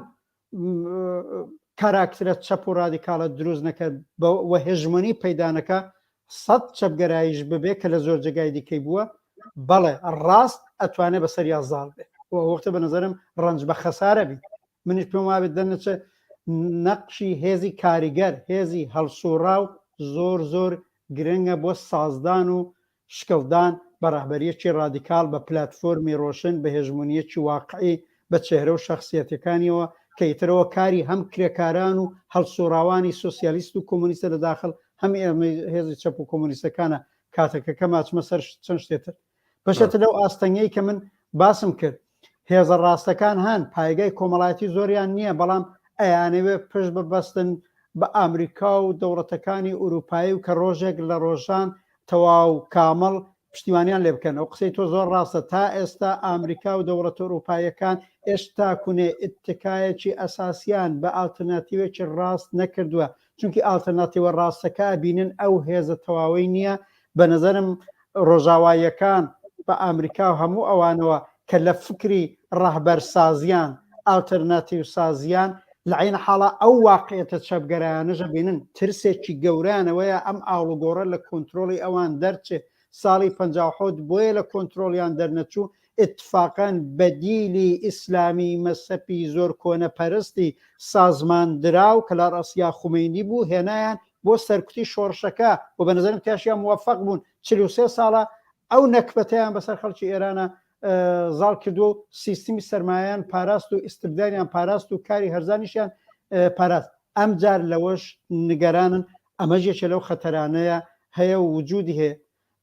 کاراکترە چەپ و ڕادیکاڵە دروست نەکەن بە هێژمەنی پەیدانەکە سەد چەپگەرایش ببێ کە لە زۆر جێگای دیکەی بووە بەڵێ ڕاست ئەتوانێت بەسەر یازاڵ بێ وەختە بە نەزەرم ڕەنج بە خەسارە بی منیش پێم وابێت دەنەچە نەقشی هێزی کاریگەر هێزی هەڵسوڕا و زۆر زۆر گرنگە بۆ سازدان و شکڵدان بە ڕاهبەریەکی ڕادیکاڵ بە پلاتفۆرمی ڕۆشن بە هێژمونیەکی واقعی بە چێهرە و شخصیەتەکانیەوە کە ئیترەوە کاری هەم کرێکاران و هەڵسوڕاوانی سۆسیالیست و کۆمونیستە لەداخل هەم هێزی چەپ و کۆمونیستەکانە کاتەکەکە ماچمە سەر چەند شتێتر بەشێتە لەو ئاستەنگەی کە من باسم کرد هێزە ڕاستەکان هەن پایگای کۆمەڵایەتی زۆریان نییە بەڵام ئەیانەوێ پشت ببەستن بە ئامریکا و دەوڵەتەکانی ئوروپایی و کە ڕۆژێک لە ڕۆژان تەواو کامەڵ پشتیوانیان لێ بکەن ئەو قسەی تۆ زۆر ڕاستە تا ئێستا ئامریکا و دەوڵەتە ئوروپایەکان ئێشتا کوێ ئتکایەکی ئەساسیان بە ئالتەرناتیوێکی ڕاست نەکردووە چونکی ئالتەرناتیوە ڕاستەکە بینن ئەو هێزە تەواوی نییە بە نەزەرم ڕۆژاواییەکان بە ئامریکا و هەموو ئەوانەوە کە لە فکری ڕاهبەر سازیان ئالتەرناتیو سازیان لە عین حاڵە ئەو واقعێتە چەپگەرایانەژە بینن ترسێکی گەورانەوەیە ئەم ئاڵوگۆڕە لە کۆنتترۆلی ئەوان دەرچێت ساڵی 57 بۆیە لە کۆنتترۆلیان دەرنەچوو اتفاقان بەدیلی ئیسلامی مەسەپی زۆر کۆنەپەرستی سازماندراو کە لە ڕاستیا خومینی بوو هێنایان بۆ سەرکوتی شۆڕشەکە و بە نظرم تاشیان موفق بوون 43 ساڵە ئەو نەکبەتیان بەسەر خەڵکی ئێرانە زاڵ کردو و سیستمی سەرمایان پاراست و ئیستبداریان پاراست و کاری هەرزانیشیان پاراست ئەم جار لەوەش نیگەرانن ئەمەژێکە لەو خەتەرانەیە هەیە و وجودی هەیە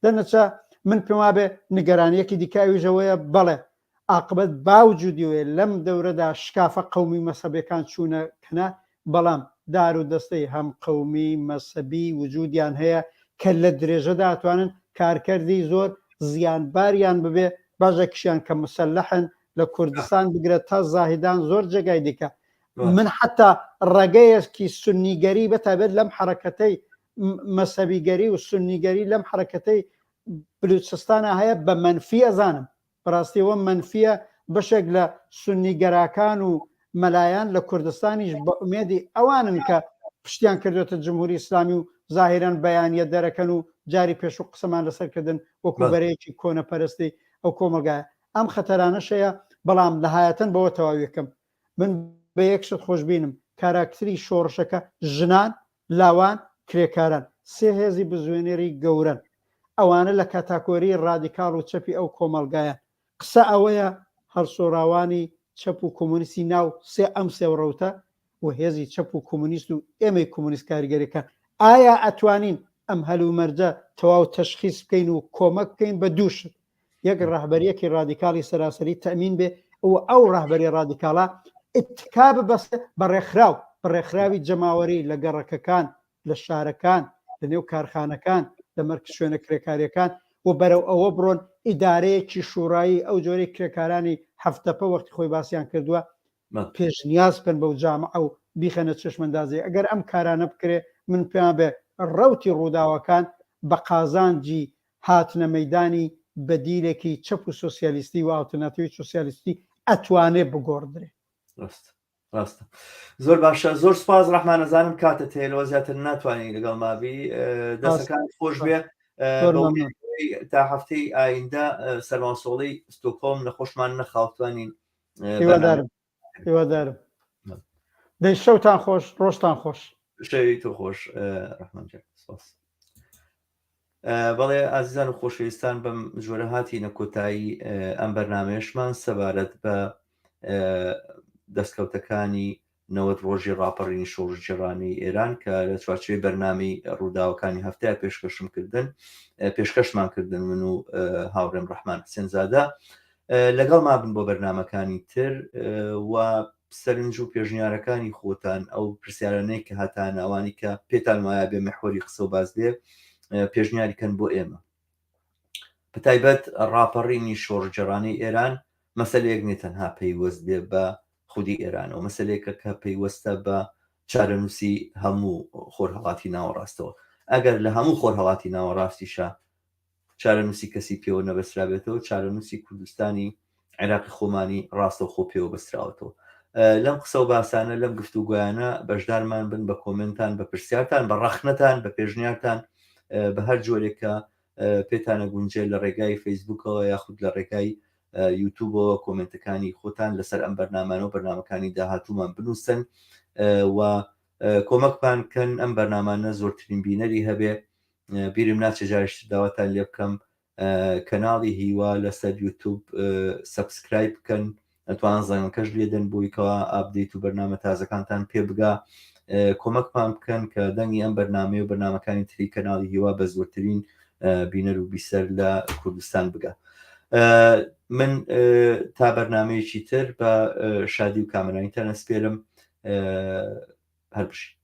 دەنەچە من پێم وابێ نیگەرانیەکی دیکاویژەوەیە بەڵێ عاقبەت باوجودیوێ لەم دەورەدا شکافە قەومی مەسەبەکان چوونە کەنا بەڵام دار و دەستەی هەم قەومی مەسەبی وجودیان هەیە کە لە درێژەدا ئەتوانن کارکردی زۆر زیانباریان ببێ باشێکیشیان کە مسلحن لە کوردستان بگرێت تا زاهدان زۆر جێگای دیکە من حتا ڕێگەیەکی سنیگەری بەتابێت لەم حرەکەتەی مەسەبیگەری و سنیگەری لەم حرەکەتەی بلوچستانە هەیە بە منفی ئەزانم بەڕاستیەوە منفیە بەشێک لە سنیگەراکان و مەلایەن لە کوردستانیش بە ئومێدی ئەوانن کە پشتیان کردوێتە جمهوری ئیسلامی و ظاهرەن بەیانیە دەرەکەن و جاری پێش و قسەمان لەسەرکردن وەکو بەرەیەکی کۆنەپەرستی ئەو کۆمەلگایە ئەم خەتەرانەشەیە بەڵام لەهایەتەن بەوە تەواویەکەم من بە یەکشت خۆشببینم کاراکتری شۆڕشەکە ژنان لاوان کرێکاران سێ هێزی بزوێنێری گەورن ئەوانە لە کاتاکۆری ڕادیکاڵ و چەپی ئەو کۆمەلگایە قسە ئەوەیە هەرسۆراوانی چەپ و کۆمونیستی ناو سێ ئەم سێوڕەوتە و هێزی چەپ و کۆمونیست و ئێمەی کۆمونیست کاریگەریەکان ئایا ئەتوانین ئەم هەلومەرجە تەواو تەشخیص بکەین و کۆمەک بکەین بە دووشت یەک ڕاهبەریەکی ڕادیکاڵی سەراسەری تەمین بێ ئەو ڕاهبەری ڕادیکاڵە ئتکا ببەستێ بە ڕێکخراوی جەماوەری لە گەڕەکەکان لە شارەکان لە نێو کارخانەکان لە مەرکز شوێنە کرێکاریەکان و بەرەو ئەوە بڕۆن ئیدارەیەکی شوڕایی ئەو جۆرەی کرێکارانی هەفتەپە وەختی خۆی باسییان کردووە پێشنیاز بکەن بەو جامە ئەو بیخەنە چشمەندازی ئەگەر ئەم کارانە بکرێ من پێیان بێ ڕەوتی ڕووداوەکان بە قازانجی هاتنە مەیدانی بەدیلێکی چەپ و سۆسیالیستی و ئالتەرناتیڤی سۆسیالیستی ئەتوانێ بگۆڕدرێ ڕاستە زۆر باشە زۆر سپاس ڕەحمان ئەزانم کاتت هەیە لەوە زیاتر ناتوانین لەگەڵ مابی دەستەکان خۆش بێ تا هەفتەی ئایندە سەرماسۆڵی ستۆکۆم نەخۆشمان نەخاوتوانین هیوادارم دەی شەوتان خۆش ڕۆژتان خۆش شەوی تۆ خۆش ڕەحمان سپاس بەڵێ ئازیزان و خۆشەویستان بەم ژۆرە هاتینە کۆتایی ئەم بەرنامەیەشمان سەبارەت بە دەستکەوتەکانی 90 ڕۆژی ڕاپەڕینی شۆڕژێڕانی ئێران کە لە چوارچێوەی بەرنامەی ڕووداوەکانی هەفتەیە پێشکەشمان کردن من و هاوڕێم ڕەحمان حسێنزادە لەگەڵ مابن بۆ بەرنامەکانی تر و سەرنج و پێشنیارەکانی خۆتان ئەو پرسیارانەی کە هاتانە ئەوانی کە پێتان وایە بێ مەحوەری قسە و باز دێ پێشنیاریکەن بۆ ئێمە بەتایبەت ڕاپەڕینی شۆڕژێڕانی ئێران مەسەلەیەک نێ تەنها پەیوەست بێ بە خودی ئێران و مەسەلەیەکە کە پەیوەستە بە چارەنووسی هەموو خۆرهەڵاتی ناوەڕاستەوە ئەگەر لە هەموو خۆرهەڵاتی ناوەڕاستیشە چارەنووسی کەسی پێوە نەبەسترابێتەوە چارەنووسی کوردستانی عێراقی خۆمانی ڕاستە و خۆ پێوە بەستراوەتەوە لەم قسە و باسانە لەم گفتوگویانە بەشدارمان بن بە کۆمنتان بە پرسیارتان بە ڕەخنەتان بە پێشنیارتان بە هەر جۆرێکە پێتانە گونجێ لە ڕێگای فەیسبوکەوە یاخود لە ڕێگای یوتیوبەوە کۆمنتەکانی خۆتان لەسەر ئەم بەرنامانە و بەرنامەکانی داهاتوومان بنووسن و کۆمەکپان کەن ئەم بەرنامانە زۆرترین بینەری هەبێ بیرم ناچە جارشت داواتان لێ بکەم کەناڵی هیوا لەسەر یوتیوب سەبسکرایب بکەن ئەتوان زەنگەکەش لێدەن بۆیکەوە ئاپدەیت و بەرنامە تازەکانتان پێ بگا کۆمەکپان بکەن کە دەنگی ئەم بەرنامەیە و بەرنامەکانی تری کەناڵی هیوا بە زۆرترین بینەر و بیسەر لە کوردستان بگە من تا بەرنامەیەکی تر بە شادی و کامەرانیتان ئەسپێرم هەربشی